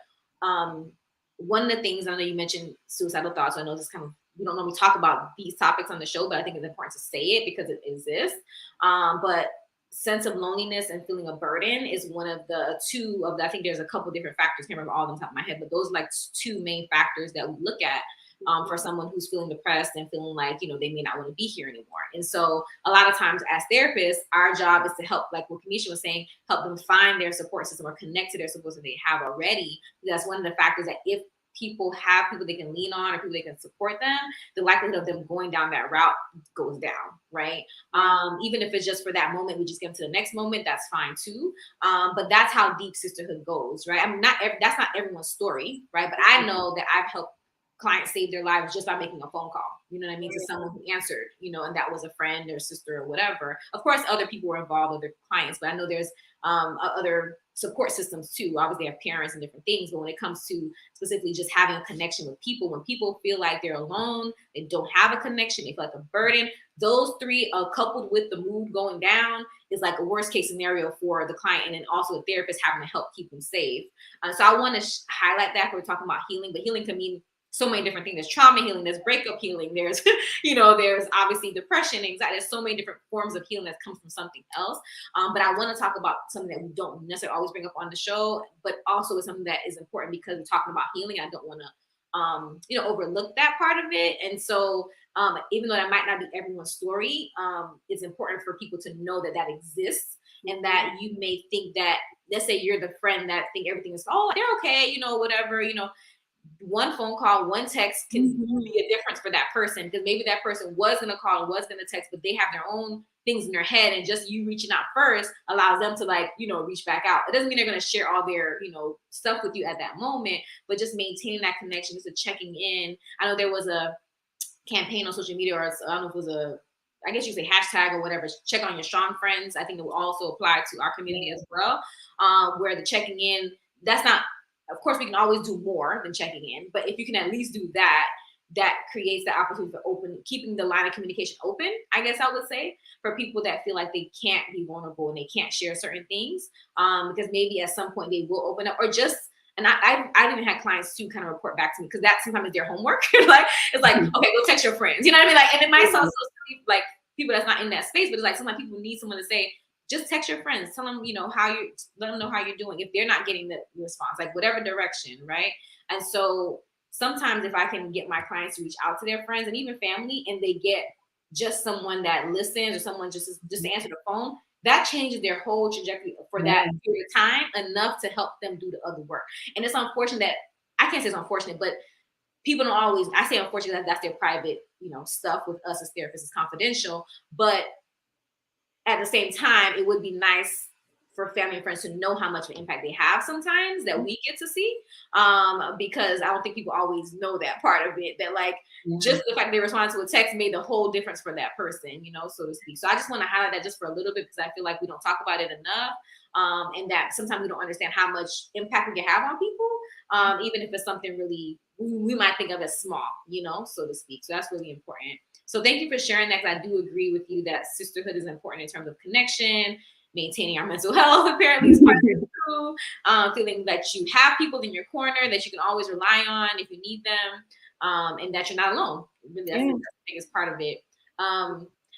Speaker 1: one of the things, I know you mentioned suicidal thoughts. So I know this kind of, we don't normally talk about these topics on the show, but I think it's important to say it because it exists. But sense of loneliness and feeling a burden is one of the I think there's a couple different factors, I can't remember all of them off the top of my head, but those are like two main factors that we look at for someone who's feeling depressed and feeling like, they may not want to be here anymore. And so a lot of times as therapists, our job is to help, like what Kamisha was saying, help them find their support system or connect to their support system they have already. That's one of the factors that if people have people they can lean on or people they can support them, the likelihood of them going down that route goes down, right? Even if it's just for that moment, we just get them to the next moment, that's fine too. But that's how deep sisterhood goes, right? That's not everyone's story, right? But I know that I've helped clients save their lives just by making a phone call, you know what I mean, to someone who answered, and that was a friend or sister or whatever. Of course, other people were involved, other clients, but I know there's other support systems too. Obviously, they have parents and different things, but when it comes to specifically just having a connection with people, when people feel like they're alone, they don't have a connection, they feel like a burden, those three coupled with the mood going down is like a worst case scenario for the client, and then also the therapist having to help keep them safe. So I want to highlight that when we're talking about healing, but healing can mean so many different things. There's trauma healing, there's breakup healing, there's, there's obviously depression, anxiety. There's so many different forms of healing that comes from something else. But I want to talk about something that we don't necessarily always bring up on the show, but also is something that is important because we're talking about healing. I don't want to, overlook that part of it. And so, even though that might not be everyone's story, it's important for people to know that that exists, and that you may think that, let's say you're the friend that think everything is, oh, they're okay, whatever, one phone call, one text can be a difference for that person, because maybe that person was going to call and was going to text, but they have their own things in their head, and just you reaching out first allows them to reach back out. It doesn't mean they're going to share all their, stuff with you at that moment, but just maintaining that connection, just a checking in. I know there was a campaign on social media, or I don't know if it was I guess you say hashtag or whatever, check on your strong friends. I think it will also apply to our community as well, where the checking in, that's not, of course, we can always do more than checking in, but if you can at least do that, that creates the opportunity for keeping the line of communication open, I guess I would say, for people that feel like they can't be vulnerable and they can't share certain things, because maybe at some point they will open up, or just, and I've even had clients to kind of report back to me, because that sometimes is their homework. It's like, okay, go text your friends. You know what I mean? And it might sound so silly, like people that's not in that space, but it's like sometimes people need someone to say, just text your friends, tell them, let them know how you're doing if they're not getting the response, like whatever direction, right? And so sometimes if I can get my clients to reach out to their friends and even family, and they get just someone that listens, or someone just to answer the phone, that changes their whole trajectory for that period of time, enough to help them do the other work. And it's unfortunate that, I can't say it's unfortunate, but people don't always, I say unfortunately, that's their private, stuff with us as therapists is confidential. But at the same time, it would be nice for family and friends to know how much of an impact they have sometimes, that we get to see, because I don't think people always know that part of it, that just the fact they responded to a text made the whole difference for that person, so to speak. So I just want to highlight that just for a little bit, because I feel like we don't talk about it enough, and that sometimes we don't understand how much impact we can have on people, even if it's something really we might think of as small, so to speak. So that's really important. So thank you for sharing that, because I do agree with you that sisterhood is important in terms of connection, maintaining our mental health, apparently is part of it too. Feeling that you have people in your corner that you can always rely on if you need them, and that you're not alone. Really, that's the biggest part of it.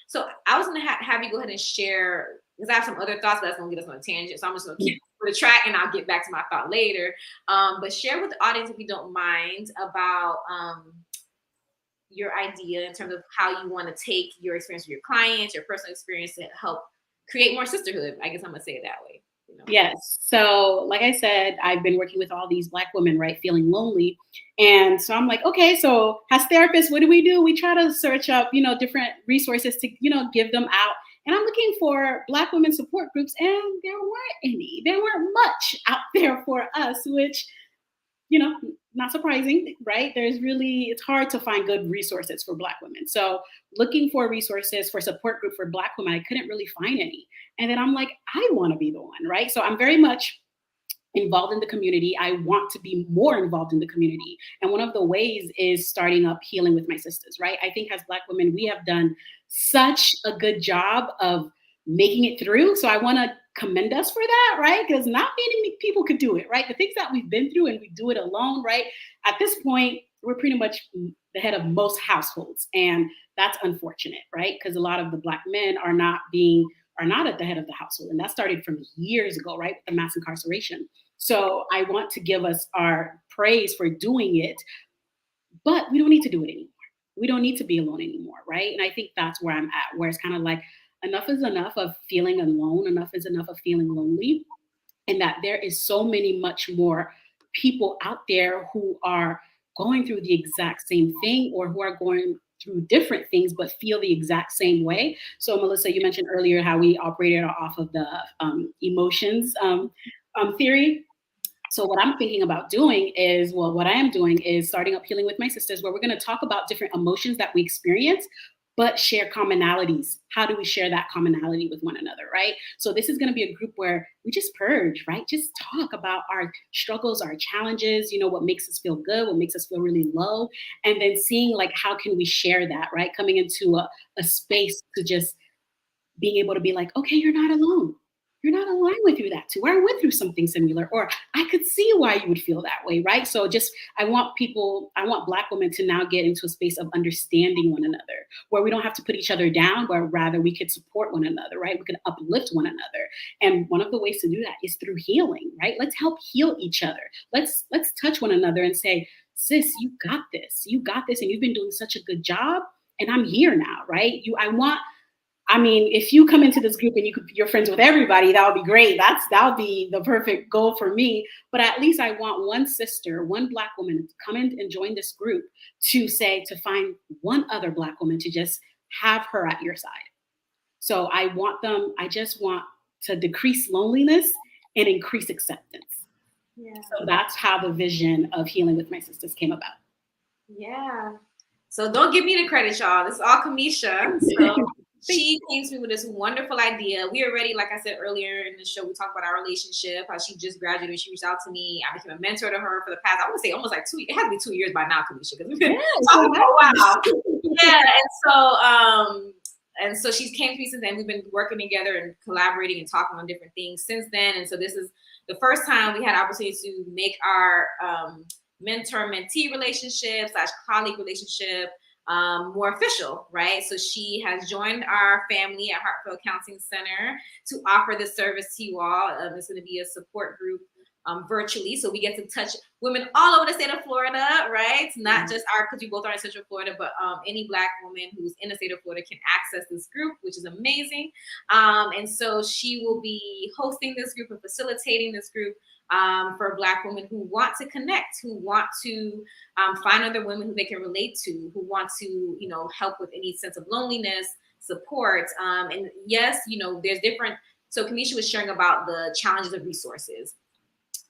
Speaker 1: So I was going to have you go ahead and share, because I have some other thoughts, but that's going to get us on a tangent. So I'm just going to keep the track, and I'll get back to my thought later. But share with the audience, if you don't mind, about your idea in terms of how you want to take your experience with your clients, your personal experience, to help create more sisterhood. I guess I'm going to say it that way.
Speaker 3: Yes. So like I said, I've been working with all these Black women, right, feeling lonely. And so I'm like, okay, so as therapists, what do? We try to search up, different resources to, give them out. And I'm looking for Black women support groups, and there weren't any. There weren't much out there for us, which, not surprising, right? It's hard to find good resources for Black women. So looking for resources for support group for Black women, I couldn't really find any. And then I'm like, I want to be the one, right? So I'm very much involved in the community. I want to be more involved in the community. And one of the ways is starting up Healing with My Sisters, right? I think as Black women, we have done such a good job of making it through. So I want to commend us for that, right? Because not many people could do it, right? The things that we've been through, and we do it alone, right? At this point, we're pretty much the head of most households. And that's unfortunate, right? Because a lot of the Black men are not at the head of the household. And that started from years ago, right? With the mass incarceration. So I want to give us our praise for doing it, but we don't need to do it anymore. We don't need to be alone anymore, right? And I think that's where I'm at, where it's kind of like, enough is enough of feeling alone. Enough is enough of feeling lonely. And that there is so many much more people out there who are going through the exact same thing, or who are going through different things, but feel the exact same way. So Melissa, you mentioned earlier how we operated off of the emotions theory. So what I'm thinking about doing is, what I am doing is starting up Healing with My Sisters, where we're going to talk about different emotions that we experience, but share commonalities. How do we share that commonality with one another, right? So this is going to be a group where we just purge, right? Just talk about our struggles, our challenges, what makes us feel good, what makes us feel really low, and then seeing how can we share that, right? Coming into a space to just being able to be like, okay, you're not alone. you're not allowing me through that too, or I went through something similar, or I could see why you would feel that way, right? So I want Black women to now get into a space of understanding one another, where we don't have to put each other down, but rather we could support one another, right? We can uplift one another. And one of the ways to do that is through healing, right? Let's help heal each other. Let's touch one another and say, sis, you got this. You got this, and you've been doing such a good job. And I'm here now, right? If you come into this group and you're friends with everybody, that would be great. That would be the perfect goal for me. But at least I want one sister, one Black woman to come in and join this group to find one other Black woman to just have her at your side. So I just want to decrease loneliness and increase acceptance. Yeah. So that's how the vision of Healing with My Sisters came about.
Speaker 1: Yeah. So don't give me the credit, y'all. This is all Kamisha. So she came to me with this wonderful idea. We already, like I said earlier in the show, we talked about our relationship, how she just graduated. She reached out to me. I became a mentor to her for the past, I want to say almost like it has to be 2 years by now, Kamisha, because we've been talking for a while. Yeah. And so she's came to me since then. We've been working together and collaborating and talking on different things since then. And so this is the first time we had opportunity to make our mentor-mentee relationship / colleague relationship more official, right? So she has joined our family at Hartfield Counseling Center to offer this service to you all. It's going to be a support group virtually. So we get to touch women all over the state of Florida, right? Not just because we both are in Central Florida, but any Black woman who's in the state of Florida can access this group, which is amazing. And so she will be hosting this group and facilitating this group for Black women who want to connect, who want to find other women who they can relate to, who want to, help with any sense of loneliness, support. And yes, there's different. So Kamisha was sharing about the challenges of resources.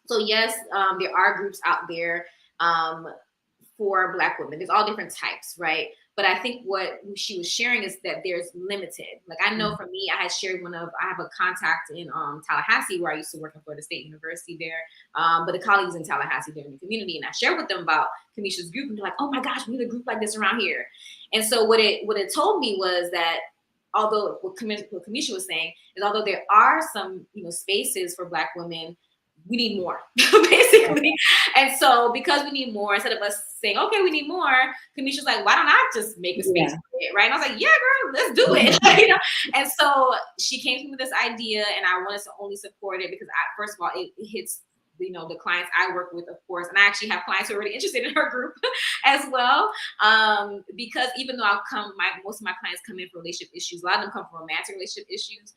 Speaker 1: So yes, there are groups out there for Black women. There's all different types, right? But I think what she was sharing is that there's limited. Like I know for me, I had shared I have a contact in Tallahassee where I used to work in Florida State University there. But the colleagues in Tallahassee, they're in the community. And I shared with them about Kamisha's group and they're like, oh my gosh, we need a group like this around here. And so what it told me was that although what Kamisha was saying is although there are some, spaces for Black women, we need more, basically. And so because we need more, instead of us saying, okay, we need more, Kamisha's like, why don't I just make a space for it, right? And I was like, yeah, girl, let's do it. And so she came to me with this idea and I wanted to only support it because first of all, it hits the clients I work with, of course, and I actually have clients who are already interested in her group as well. Because even though most of my clients come in for relationship issues, a lot of them come from romantic relationship issues.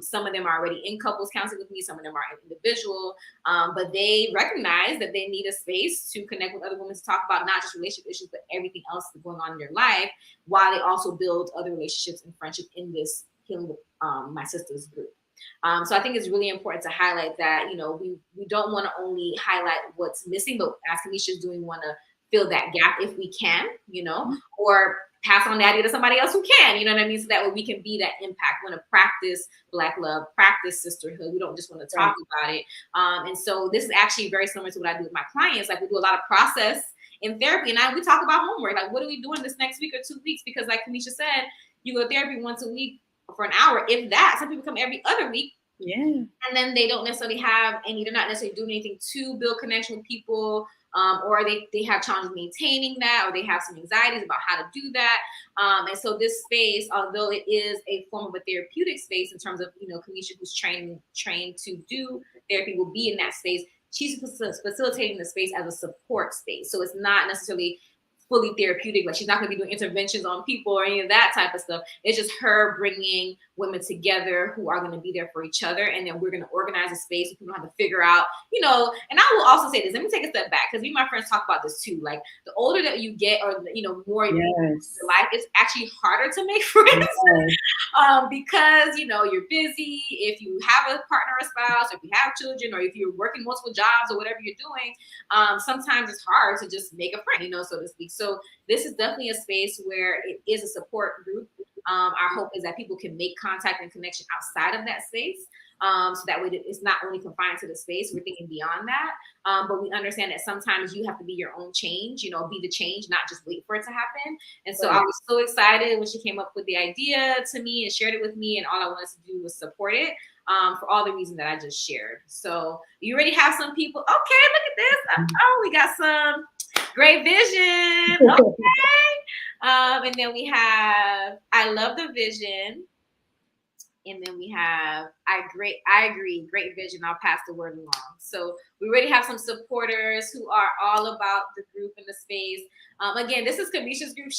Speaker 1: Some of them are already in couples counseling with me, some of them are individual, but they recognize that they need a space to connect with other women to talk about not just relationship issues, but everything else that's going on in their life, while they also build other relationships and friendship in this Healing with My Sisters group. So I think it's really important to highlight that, we don't want to only highlight what's missing, but as Kamisha is doing, want to fill that gap if we can, or pass on the idea to somebody else who can, you know what I mean? So that way we can be that impact. We want to practice Black love, practice sisterhood. We don't just want to talk about it. And so this is actually very similar to what I do with my clients. Like we do a lot of process in therapy and we talk about homework. Like what are we doing this next week or 2 weeks? Because like Kamisha said, you go to therapy once a week for an hour, if that. Some people come every other week.
Speaker 3: Yeah.
Speaker 1: And then they don't necessarily have, and they're not necessarily doing anything to build connection with people, or they have challenges maintaining that, or they have some anxieties about how to do that. And so this space, although it is a form of a therapeutic space in terms of, Kamisha who's trained to do therapy will be in that space. She's facilitating the space as a support space. So it's not necessarily fully therapeutic. Like she's not going to be doing interventions on people or any of that type of stuff. It's just her bringing women together who are going to be there for each other. And then we're going to organize a space so people have to figure out, and I will also say this, let me take a step back because me and my friends talk about this too. Like the older that you get or, more you in life, it's actually harder to make friends because, you're busy. If you have a partner or spouse, or if you have children, or if you're working multiple jobs or whatever you're doing, sometimes it's hard to just make a friend, so to speak. So this is definitely a space where it is a support group Our hope is that people can make contact and connection outside of that space. So that way it's not only confined to the space, we're thinking beyond that. But we understand that sometimes you have to be your own change, be the change, not just wait for it to happen. And so I was so excited when she came up with the idea to me and shared it with me. And all I wanted to do was support it for all the reasons that I just shared. So you already have some people. Okay, look at this. Oh, we got some great vision. Okay. And then we have, I love the vision. And then we have, I agree, great vision. I'll pass the word along. So we already have some supporters who are all about the group and the space. Again, this is Kamisha's group.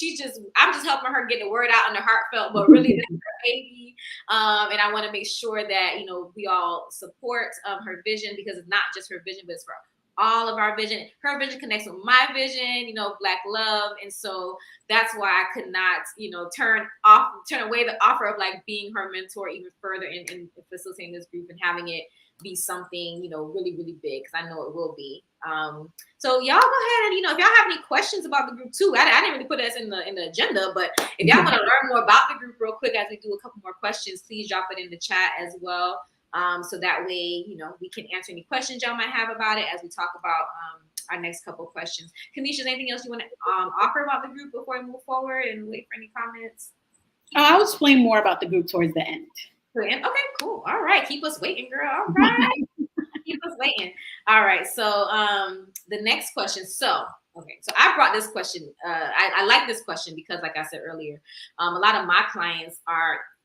Speaker 1: I'm just helping her get the word out in the heartfelt, but really this is her baby. And I want to make sure that, we all support her vision, because it's not just her vision, but it's for all of our vision. Her vision connects with my vision, Black love. And so that's why I could not, turn away the offer of like being her mentor even further in facilitating this group and having it be something, really, really big, because I know it will be. So y'all go ahead and, if y'all have any questions about the group too, I didn't really put this in the agenda, but if y'all want to learn more about the group real quick as we do a couple more questions, please drop it in the chat as well. So that way, we can answer any questions y'all might have about it as we talk about our next couple of questions. Kamisha, is anything else you want to offer about the group before we move forward and wait for any comments?
Speaker 3: I'll explain more about the group towards the end.
Speaker 1: Okay, cool. All right. Keep us waiting, girl. All right. Keep us waiting. All right. So the next question. So I brought this question. I like this question because, like I said earlier, a lot of my clients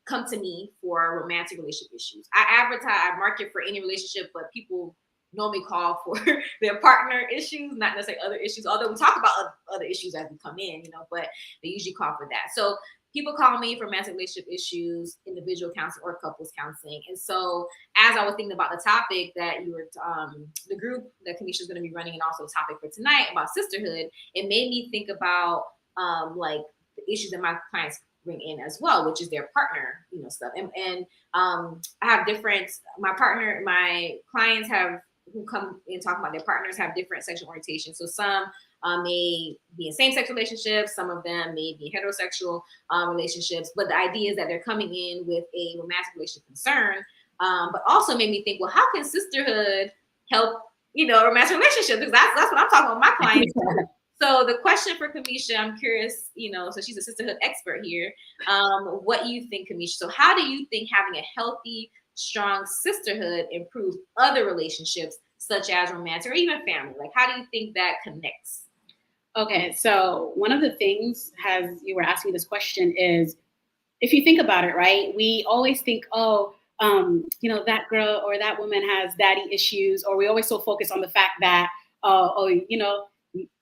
Speaker 1: come to me for romantic relationship issues. I market for any relationship, but people normally call for their partner issues, not necessarily other issues, although we talk about other issues as we come in, but they usually call for that. So people call me for romantic relationship issues, individual counseling, or couples counseling. And so as I was thinking about the topic that you were, the group that Kamisha is going to be running, and also the topic for tonight about sisterhood, it made me think about like the issues that my clients bring in as well, which is their partner, stuff. And I have my clients who come and talk about their partners have different sexual orientations. So some may be in same-sex relationships, some of them may be in heterosexual relationships, but the idea is that they're coming in with a romantic relationship concern, but also made me think, well, how can sisterhood help, romantic relationships? Because that's what I'm talking about with my clients. So the question for Kamisha, I'm curious, so she's a sisterhood expert here. What do you think, Kamisha? So how do you think having a healthy, strong sisterhood improves other relationships, such as romantic or even family? Like, how do you think that connects?
Speaker 3: Okay, so one of the things, as you were asking this question, is if you think about it, right? We always think, that girl or that woman has daddy issues, or we always so focus on the fact that,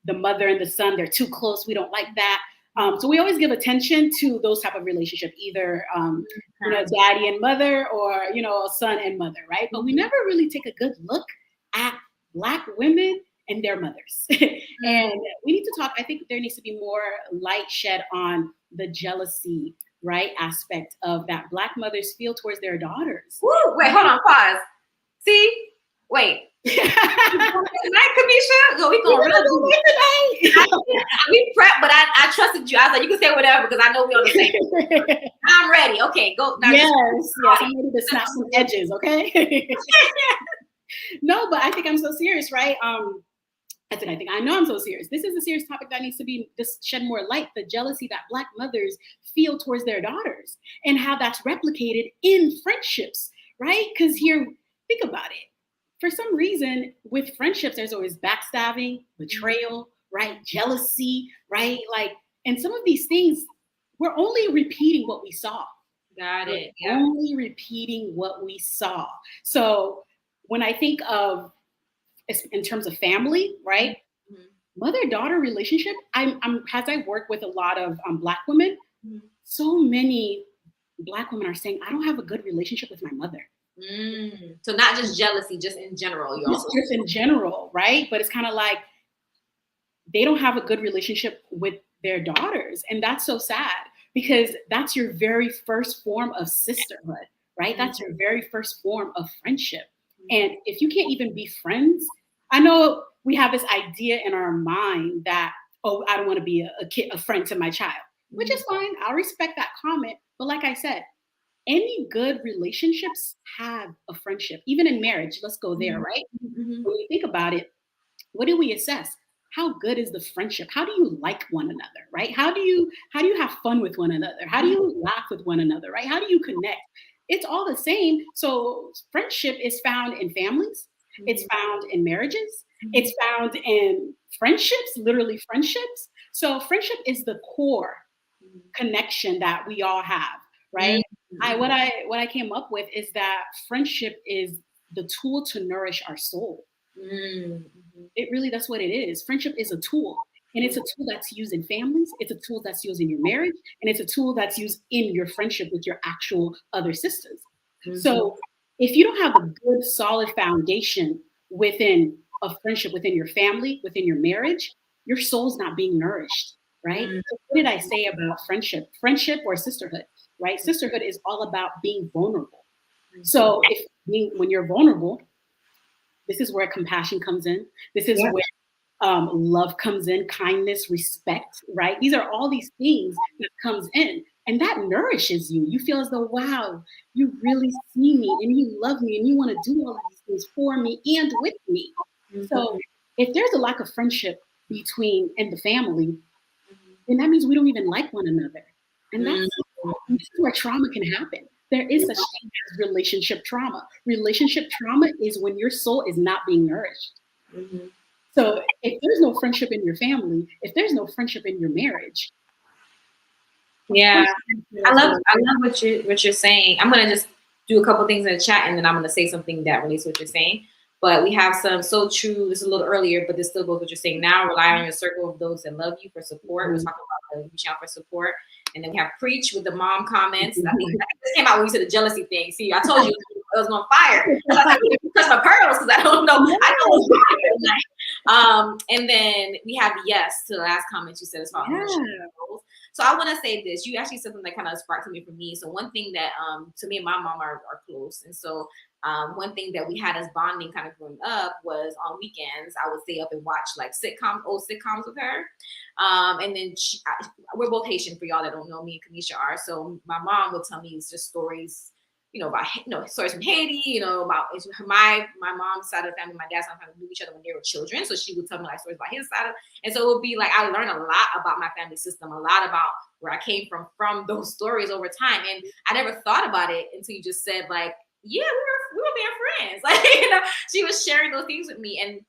Speaker 3: the mother and the son, they're too close. We don't like that. So we always give attention to those type of relationship, either, daddy and mother, or, son and mother, right? But we never really take a good look at Black women and their mothers. And we need to talk, I think there needs to be more light shed on the jealousy, right, aspect of that Black mothers feel towards their daughters.
Speaker 1: Woo, wait, hold on, pause. See, wait. Tonight, Kamisha, we gonna tonight. We prepped, but I trusted you. I was like, you can say whatever because I know we're on the same page. I'm ready. Okay, go. Now
Speaker 3: yes, I'm ready to snap some edges. Okay. No, but I think I'm so serious, right? I know I'm so serious. This is a serious topic that needs to be just shed more light. The jealousy that Black mothers feel towards their daughters, and how that's replicated in friendships, right? Because here, think about it. For some reason, with friendships, there's always backstabbing, betrayal, right? Jealousy, right? Like, and some of these things, we're only repeating what we saw.
Speaker 1: Got it.
Speaker 3: Yeah. Only repeating what we saw. So when I think of, in terms of family, right? Mm-hmm. Mother-daughter relationship, as I work with a lot of Black women, so many Black women are saying, I don't have a good relationship with my mother.
Speaker 1: So not just jealousy, just in general.
Speaker 3: Just in general, right? But it's kind of like they don't have a good relationship with their daughters. And that's so sad, because that's your very first form of sisterhood, right? That's your very first form of friendship. And if you can't even be friends, I know we have this idea in our mind that, I don't want to be a friend to my child, which is fine. I'll respect that comment. But like I said, any good relationships have a friendship, even in marriage. Let's go there, right?
Speaker 1: Mm-hmm.
Speaker 3: When you think about it, what do we assess? How good is the friendship? How do you like one another, right? How do you have fun with one another? How do you laugh with one another, right? How do you connect? It's all the same. So friendship is found in families. It's found in marriages. It's found in friendships, literally friendships. So friendship is the core connection that we all have, right? What I came up with is that friendship is the tool to nourish our soul. It really, that's what it is. Friendship is a tool. And it's a tool that's used in families. It's a tool that's used in your marriage. And it's a tool that's used in your friendship with your actual other sisters. So if you don't have a good, solid foundation within a friendship, within your family, within your marriage, your soul's not being nourished, right? So what did I say about friendship? Friendship or sisterhood, right? Sisterhood is all about being vulnerable. So when you're vulnerable, this is where compassion comes in. This is where love comes in, kindness, respect, right? These are all these things that comes in, and that nourishes you. You feel as though, wow, you really see me and you love me and you want to do all of these things for me and with me. So if there's a lack of friendship between in the family, then that means we don't even like one another. And this is where trauma can happen. There is such thing as relationship trauma. Relationship trauma is when your soul is not being nourished. So if there's no friendship in your family, if there's no friendship in your marriage,
Speaker 1: I love what you're saying. I'm gonna just do a couple things in the chat, and then I'm gonna say something that relates to what you're saying. But we have some so true. This is a little earlier, but this still goes what you're saying now. Rely on your circle of those that love you for support. We're talking about the reach out for support. And then we have preach with the mom comments. I think this came out when you said the jealousy thing. See, I told you it was on fire. I was like, touch my pearls because I don't know. I know it's fire. And then we have yes to the last comment you said as far as so I want to say this. You actually said something that kind of sparked something for me. So one thing that to me and my mom are close. And so one thing that we had as bonding kind of growing up was on weekends, I would stay up and watch like old sitcoms with her. And then we're both Haitian for y'all that don't know, me and Kanisha are. So my mom would tell me just stories, about, stories from Haiti, about my mom's side of the family, my dad's side of the family knew each other when they were children. So she would tell me like stories about his side. And so it would be like, I learned a lot about my family system, a lot about where I came from those stories over time. And I never thought about it until you just said like, yeah, we were being friends. Like, she was sharing those things with me.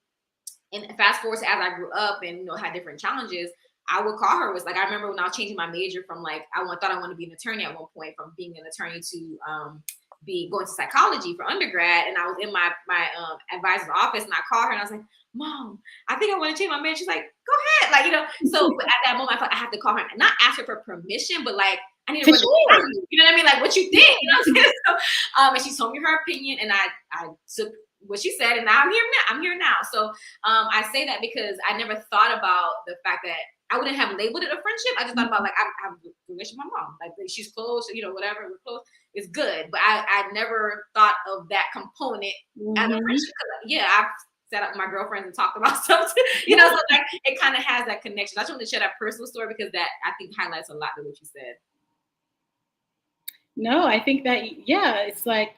Speaker 1: And fast forward to as I grew up and, had different challenges, I would call her. It was like, I remember when I was changing my major from like, thought I wanted to be an attorney at one point, from being an attorney to going to psychology for undergrad. And I was in my advisor's office and I called her and I was like, Mom, I think I want to change my major. She's like, go ahead. Like, so at that moment, I felt I have to call her and not ask her for permission, but like, I need to run you know what I mean? Like what you think, So, and she told me her opinion and I took what she said and now I'm here now. So I say that because I never thought about the fact that I wouldn't have labeled it a friendship. I just thought about like, I have a relationship with my mom. Like she's close, whatever, we're close. It's good. But I never thought of that component as a friendship. I've sat up with my girlfriends and talked about stuff too, so like it kind of has that connection. I just want to share that personal story because that I think highlights a lot of what you said.
Speaker 3: No, I think that, it's like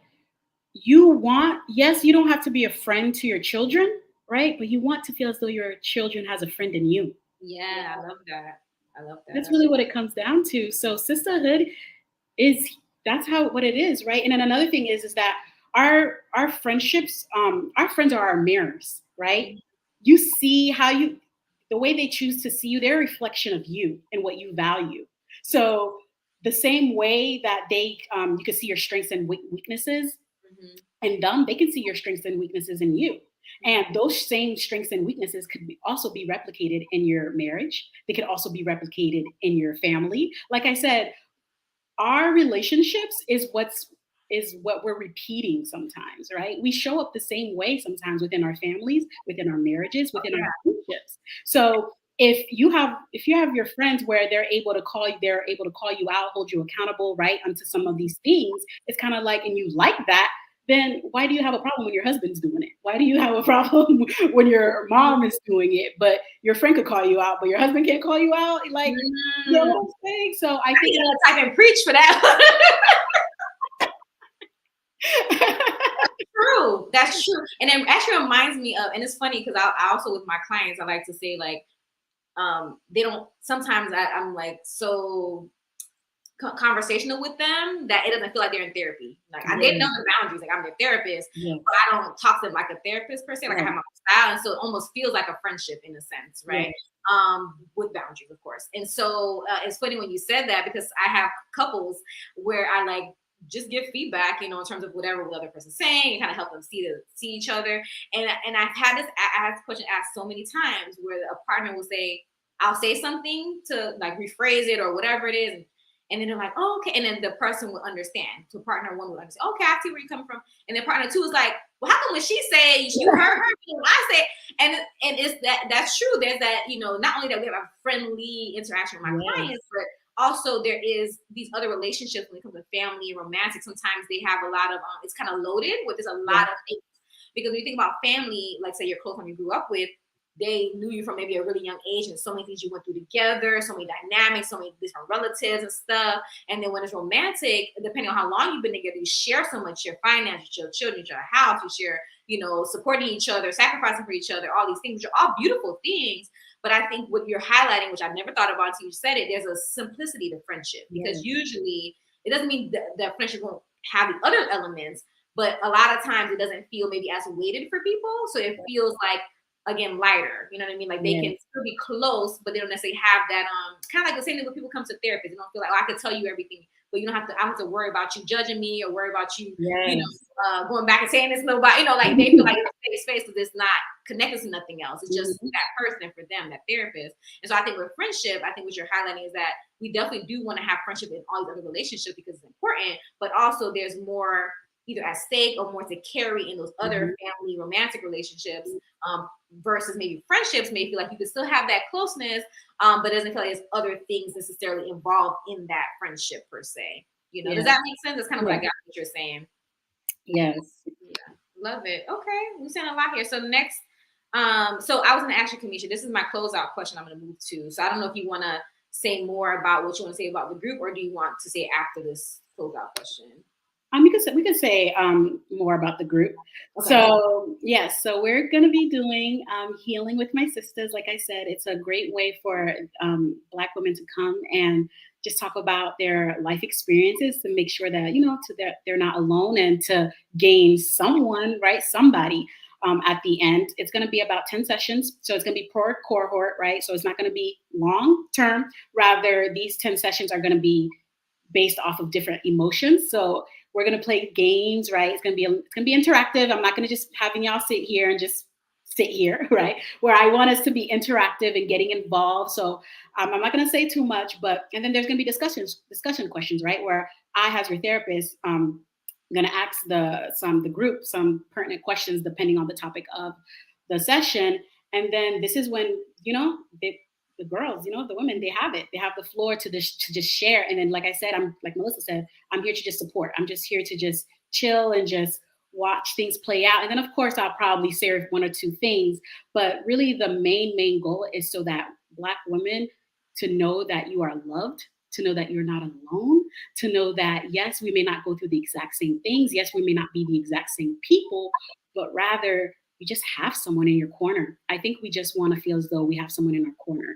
Speaker 3: you don't have to be a friend to your children, right? But you want to feel as though your children has a friend in you.
Speaker 1: Yeah, I love that.
Speaker 3: That's really what it comes down to. So sisterhood that's what it is, right? And then another thing is that our friendships, our friends are our mirrors, right? You see the way they choose to see you, they're a reflection of you and what you value. So the same way that you can see your strengths and weaknesses in them, they can see your strengths and weaknesses in you. And those same strengths and weaknesses could also be replicated in your marriage. They could also be replicated in your family. Like I said, our relationships is what we're repeating sometimes, right? We show up the same way sometimes within our families, within our marriages, within our friendships. So if you have your friends where they're able to call you out, hold you accountable, right, onto some of these things, it's kind of like, and you like that, then why do you have a problem when your husband's doing it? Why do you have a problem when your mom is doing it, but your friend could call you out, but your husband can't call you out? Like, you know what I'm saying? So I think
Speaker 1: I can preach for that. True. That's true. And it actually reminds me of, and it's funny because I also with my clients, I like to say like, they don't, sometimes I'm like so conversational with them that it doesn't feel like they're in therapy. Like they know the boundaries, like I'm their therapist, but I don't talk to them like a therapist per se. Like I have my own style, and so it almost feels like a friendship in a sense, right? With boundaries, of course. And so it's funny when you said that because I have couples where I like just give feedback, in terms of whatever the other person's saying, and kind of help them see each other. And I've had this question asked so many times where a partner will say, I'll say something to like rephrase it or whatever it is. And then they're like, oh, okay. And then the person will understand. So partner one will understand, okay, I see where you're coming from. And then partner two is like, well, how come when she said you heard her, when I said, and it's that's true. There's that, not only that we have a friendly interaction with my clients, but also there is these other relationships when it comes to family and romantic. Sometimes they have a lot of, it's kind of loaded with there's a lot of things. Because when you think about family, like say your close one you grew up with, they knew you from maybe a really young age and so many things you went through together, so many dynamics, so many different relatives and stuff. And then when it's romantic, depending on how long you've been together, you share so much, your finances, your children, your house, you share, supporting each other, sacrificing for each other, all these things, which are all beautiful things. But I think what you're highlighting, which I've never thought about until you said it, there's a simplicity to friendship because usually it doesn't mean that friendship won't have the other elements, but a lot of times it doesn't feel maybe as weighted for people. So it feels like, again, lighter, you know what I mean? Like they can still be close, but they don't necessarily have that, kind of like the same thing when people come to therapists. They don't feel like, oh, I can tell you everything, but you don't have to, I don't have to worry about you judging me or worry about you, going back and saying this nobody, like they feel like it's space because it's not connected to nothing else. It's just that person for them, that therapist. And so I think with friendship, I think what you're highlighting is that we definitely do want to have friendship in all these other relationships because it's important, but also there's more either at stake or more to carry in those other family romantic relationships, versus maybe friendships may feel like you can still have that closeness, but it doesn't feel like there's other things necessarily involved in that friendship per se. Does that make sense? That's kind of what I got what you're saying.
Speaker 3: Yes.
Speaker 1: Yeah. Love it. Okay. We're saying a lot here. So next, so I was going to ask you, Kamisha, this is my closeout question I'm going to move to. So I don't know if you want to say more about what you want to say about the group, or do you want to say after this closeout question?
Speaker 3: We could say more about the group. Okay. So yes, so we're going to be doing Healing with My Sisters. Like I said, it's a great way for Black women to come and just talk about their life experiences to make sure that, that they're not alone and to gain someone, right? Somebody at the end. It's going to be about 10 sessions. So it's going to be per cohort, right? So it's not going to be long term. Rather, these 10 sessions are going to be based off of different emotions. So we're going to play games, right? It's going to be interactive. I'm not going to just having y'all sit here and just sit here, right? Where I want us to be interactive and getting involved. So I'm not going to say too much, and then there's going to be discussion questions, right? Where I, as your therapist, I'm going to ask the group some pertinent questions depending on the topic of the session. And then this is when, the girls, the women, they have the floor to just share. And then, like I said, I'm like Melissa said, I'm here to just support. I'm just here to just chill and just watch things play out. And then, of course, I'll probably share one or two things. But really, the main goal is so that Black women to know that you are loved, to know that you're not alone, to know that, yes, we may not go through the exact same things. Yes, we may not be the exact same people, but rather you just have someone in your corner. I think we just want to feel as though we have someone in our corner.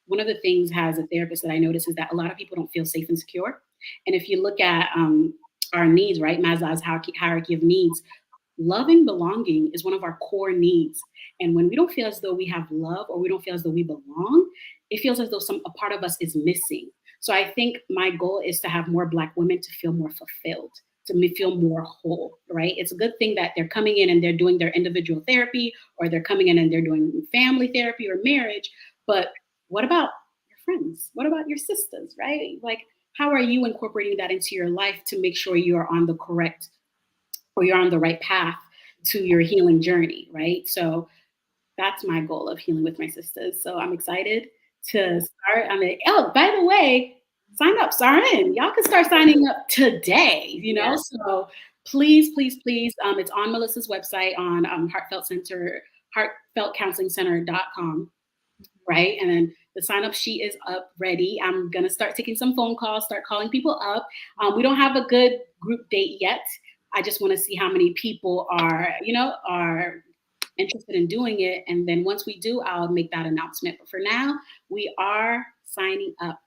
Speaker 3: One of the things as a therapist that I notice is that a lot of people don't feel safe and secure. And if you look at our needs, right, Maslow's hierarchy of needs, love and belonging is one of our core needs. And when we don't feel as though we have love or we don't feel as though we belong, it feels as though a part of us is missing. So I think my goal is to have more Black women to feel more fulfilled, to feel more whole, right? It's a good thing that they're coming in and they're doing their individual therapy, or they're coming in and they're doing family therapy or marriage. But what about your friends? What about your sisters, right? Like, how are you incorporating that into your life to make sure you are on the correct, or you're on the right path to your healing journey, right? So that's my goal of Healing with My Sisters. So I'm excited to start. By the way, sign-ups are in. Y'all can start signing up today, you know?
Speaker 1: Yes.
Speaker 3: So please, please, please, it's on Melissa's website on heartfeltcounselingcenter.com, right? And then the sign-up sheet is up, ready. I'm gonna start taking some phone calls, start calling people up. We don't have a good group date yet. I just wanna see how many people are interested in doing it. And then once we do, I'll make that announcement. But for now, we are signing up.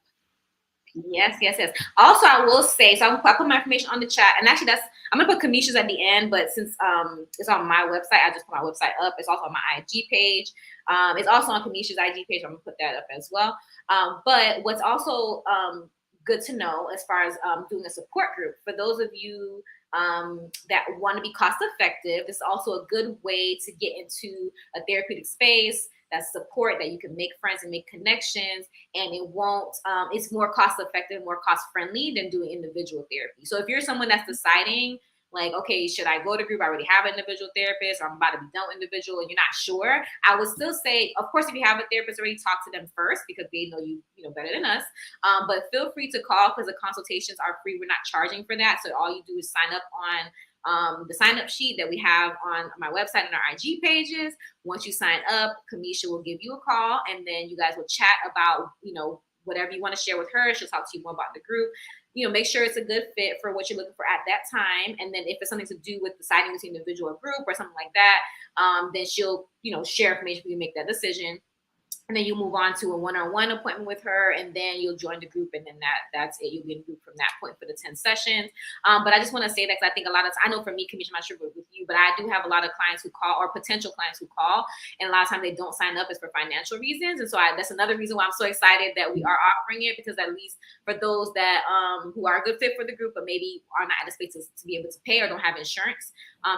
Speaker 1: Yes, yes, yes. Also, I will say, so I put my information on the chat, and actually, I'm gonna put Kamisha's at the end. But since it's on my website, I just put my website up. It's also on my IG page. It's also on Kamisha's IG page. I'm gonna put that up as well. But what's also good to know as far as doing a support group for those of you that want to be cost effective, this is also a good way to get into a therapeutic space. That support, that you can make friends and make connections, and it won't it's more cost effective, more cost friendly than doing individual therapy. So if you're someone that's deciding like, okay, should I go to group? I already have an individual therapist, or I'm about to be done with individual, and you're not sure, I would still say, of course, if you have a therapist already, talk to them first because they know you better than us. But feel free to call because the consultations are free. We're not charging for that. So all you do is sign up on the sign up sheet that we have on my website and our IG pages. Once you sign up, Kamisha will give you a call, and then you guys will chat about, whatever you want to share with her. She'll talk to you more about the group. Make sure it's a good fit for what you're looking for at that time. And then if it's something to do with deciding between individual or group or something like that, then she'll, share information for you to make that decision. And then you move on to a one-on-one appointment with her, and then you'll join the group, and then that's it. You'll be in the group from that point for the 10 sessions. But I just want to say that because I think a lot of I know for me, Kamisha, I'm not sure with you, but I do have a lot of clients who call, or potential clients who call, and a lot of times they don't sign up is for financial reasons. And so that's another reason why I'm so excited that we are offering it, because at least for those that who are a good fit for the group, but maybe are not at a space to be able to pay or don't have insurance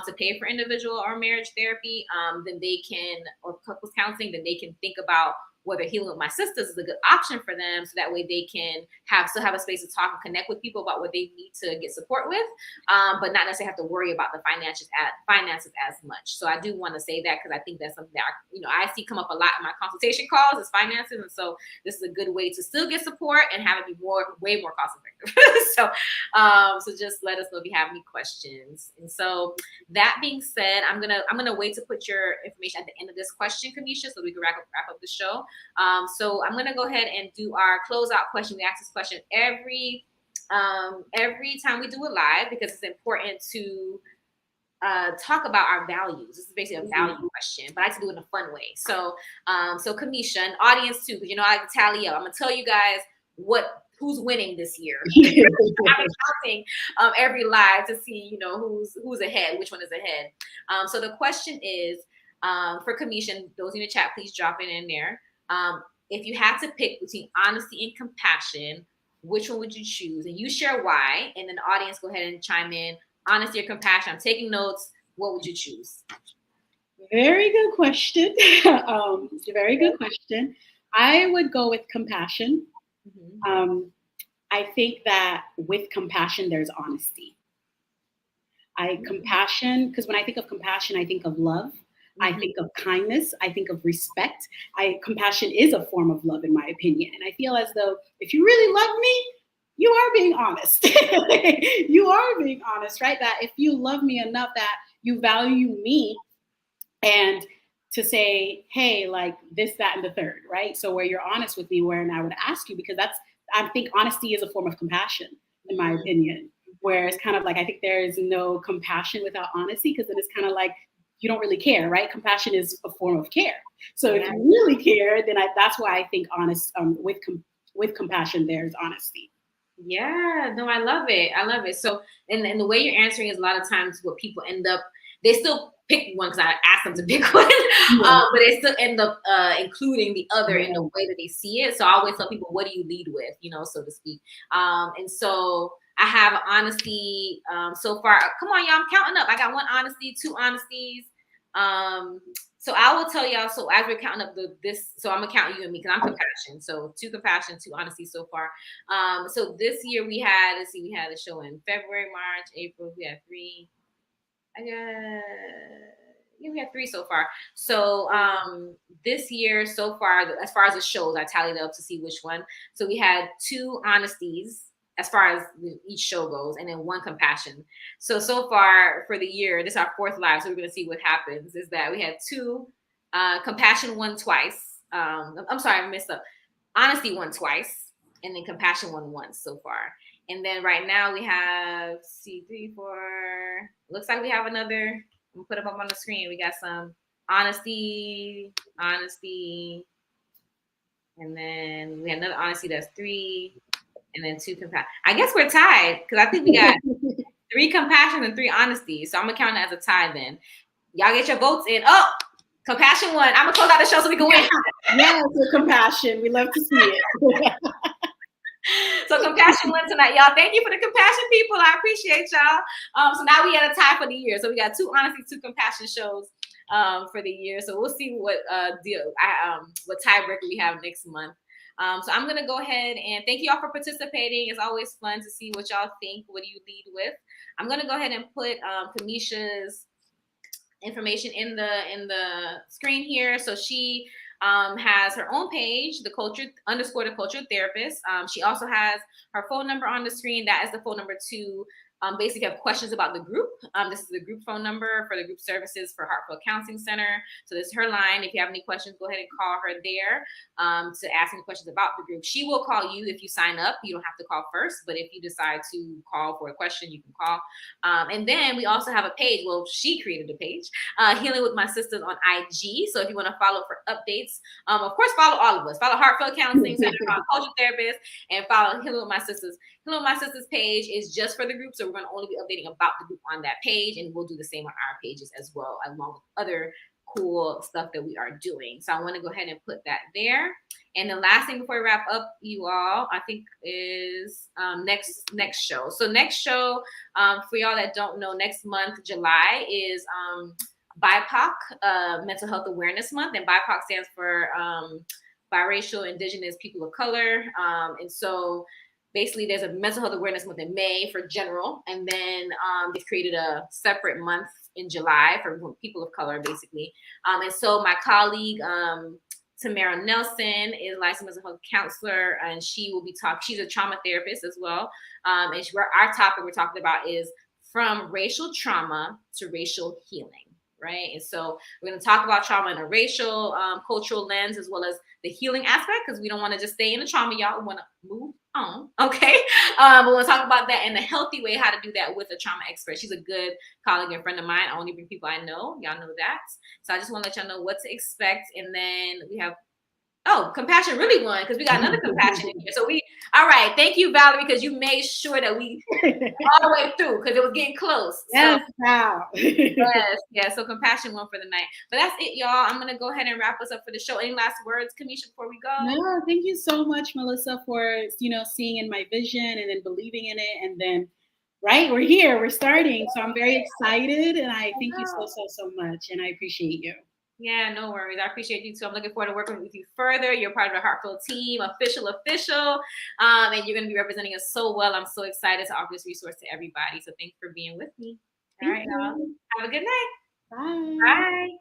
Speaker 1: to pay for individual or marriage therapy, then they can, or couples counseling, then they can think about whether healing with my sisters is a good option for them, so that way they can still have a space to talk and connect with people about what they need to get support with, but not necessarily have to worry about the finances as much. So I do want to say that because I think that's something that I see come up a lot in my consultation calls is finances, and so this is a good way to still get support and have it be way more cost effective. So just let us know if you have any questions. And so that being said, I'm gonna wait to put your information at the end of this question, Kamisha, so we can wrap up the show. So I'm going to go ahead and do our closeout question. We ask this question every time we do a live, because it's important to talk about our values. This is basically a value question, but I like to do it in a fun way. So Kamisha, and audience too, because I like to tally up. I'm going to tell you guys who's winning this year. I've been counting every live to see who's ahead, which one is ahead. So the question is, for Kamisha, and those in the chat, please drop it in there. If you had to pick between honesty and compassion, which one would you choose? And you share why, and then the audience go ahead and chime in. Honesty or compassion? I'm taking notes. What would you choose?
Speaker 3: Very good question. Very good question. I would go with compassion. Mm-hmm. I think that with compassion, there's honesty. Compassion, because when I think of compassion, I think of love. I think of kindness. I think of respect. Compassion is a form of love, in my opinion. And I feel as though if you really love me, you are being honest. You are being honest, right? That if you love me enough that you value me, and to say, hey, like this, that, and the third, right? So where you're honest with me, where I would ask you, because I think honesty is a form of compassion, in my opinion. Where it's kind of like, I think there is no compassion without honesty, because then it's kind of like, you don't really care, right? Compassion is a form of care. So if you really care, then that's why I think with compassion, there's honesty.
Speaker 1: Yeah, no, I love it. So, and the way you're answering is a lot of times what people end up, they still pick one because I asked them to pick one, but they still end up including the other in the way that they see it. So I always tell people, what do you lead with, so to speak. And so I have honesty so far. Come on, y'all, I'm counting up. I got 1 honesty, 2 honesties. So I will tell y'all, so as we're counting up so I'm gonna count you and me because I'm compassion. So 2 compassion, 2 honesty so far. So this year we had a show in February, March, April. We had 3. we had 3 so far. So this year so far, as far as the shows, I tallied up to see which one. So we had 2 honesties as far as each show goes, and then 1 compassion. So far for the year, this is our 4th live, so we're gonna see what happens. Is that we had 2 compassion won twice. I'm sorry, I messed up. Honesty won twice, and then compassion won once so far. And then right now we have see 3, 4. Looks like we have another. We'll put them up on the screen. We got some honesty, and then we have another honesty that's 3, and then 2 compassion. I guess we're tied because I think we got 3 compassion and 3 honesty. So I'm gonna count it as a tie then. Y'all get your votes in. Oh, compassion won. I'm gonna close out the show so we can win.
Speaker 3: Yes, with compassion. We love to see it.
Speaker 1: So compassion won tonight, y'all. Thank you for the compassion, people. I appreciate y'all. So now we had a tie for the year. So we got 2 honesty, 2 compassion shows for the year. So we'll see what what tiebreaker we have next month. So I'm gonna go ahead and thank you all for participating. It's always fun to see what y'all think. What do you lead with? I'm gonna go ahead and put Kamisha's information in the screen here. So she has her own page, the culture therapist. She also has her phone number on the screen. That is the phone number to basically have questions about the group. This is the group phone number for the group services for Heartfelt Counseling Center. So this is her line. If you have any questions, go ahead and call her there to ask any questions about the group. She will call you if you sign up. You don't have to call first, but if you decide to call for a question, you can call. And then we also have a page. Well, she created a page, Healing with My Sisters on IG. So if you want to follow for updates, of course, follow all of us. Follow Heartfelt Counseling Center, follow Culture Therapist, and follow Healing with My Sisters. Healing with My Sisters page is just for the group, so we're going to only be updating about the group on that page, and we'll do the same on our pages as well, along with other cool stuff that we are doing. So I want to go ahead and put that there. And the last thing before we wrap up, you all, I think is next show. So next show, for y'all that don't know, next month, July, is BIPOC, Mental Health Awareness Month, and BIPOC stands for Biracial, Indigenous, People of Color. And so basically there's a Mental Health Awareness Month in May for general, and then they've created a separate month in July for people of color, basically. And so my colleague, Tamara Nelson, is a licensed mental health counselor, and she will be talking. She's a trauma therapist as well. And our topic we're talking about is from racial trauma to racial healing. Right. And so we're going to talk about trauma in a racial, cultural lens, as well as the healing aspect, because we don't want to just stay in the trauma, y'all. We want to move on. Okay. But we'll talk about that in a healthy way, how to do that with a trauma expert. She's a good colleague and friend of mine. I only bring people I know. Y'all know that. So I just want to let y'all know what to expect. And then we have compassion really won because we got another compassion in here. So all right. Thank you, Valerie, because you made sure that we all the way through because it was getting close.
Speaker 3: Yes, wow.
Speaker 1: Yes, yeah. So compassion won for the night. But that's it, y'all. I'm gonna go ahead and wrap us up for the show. Any last words, Kamisha, before we go?
Speaker 3: No, thank you so much, Melissa, for seeing in my vision and then believing in it, and then we're here, we're starting. So I'm very excited, and I thank you so much, and I appreciate you.
Speaker 1: Yeah, no worries. I appreciate you too. I'm looking forward to working with you further. You're part of the Heartfelt team, official, and you're going to be representing us so well. I'm so excited to offer this resource to everybody. So thanks for being with me. All right, y'all. Have a good night.
Speaker 3: Bye.
Speaker 1: Bye.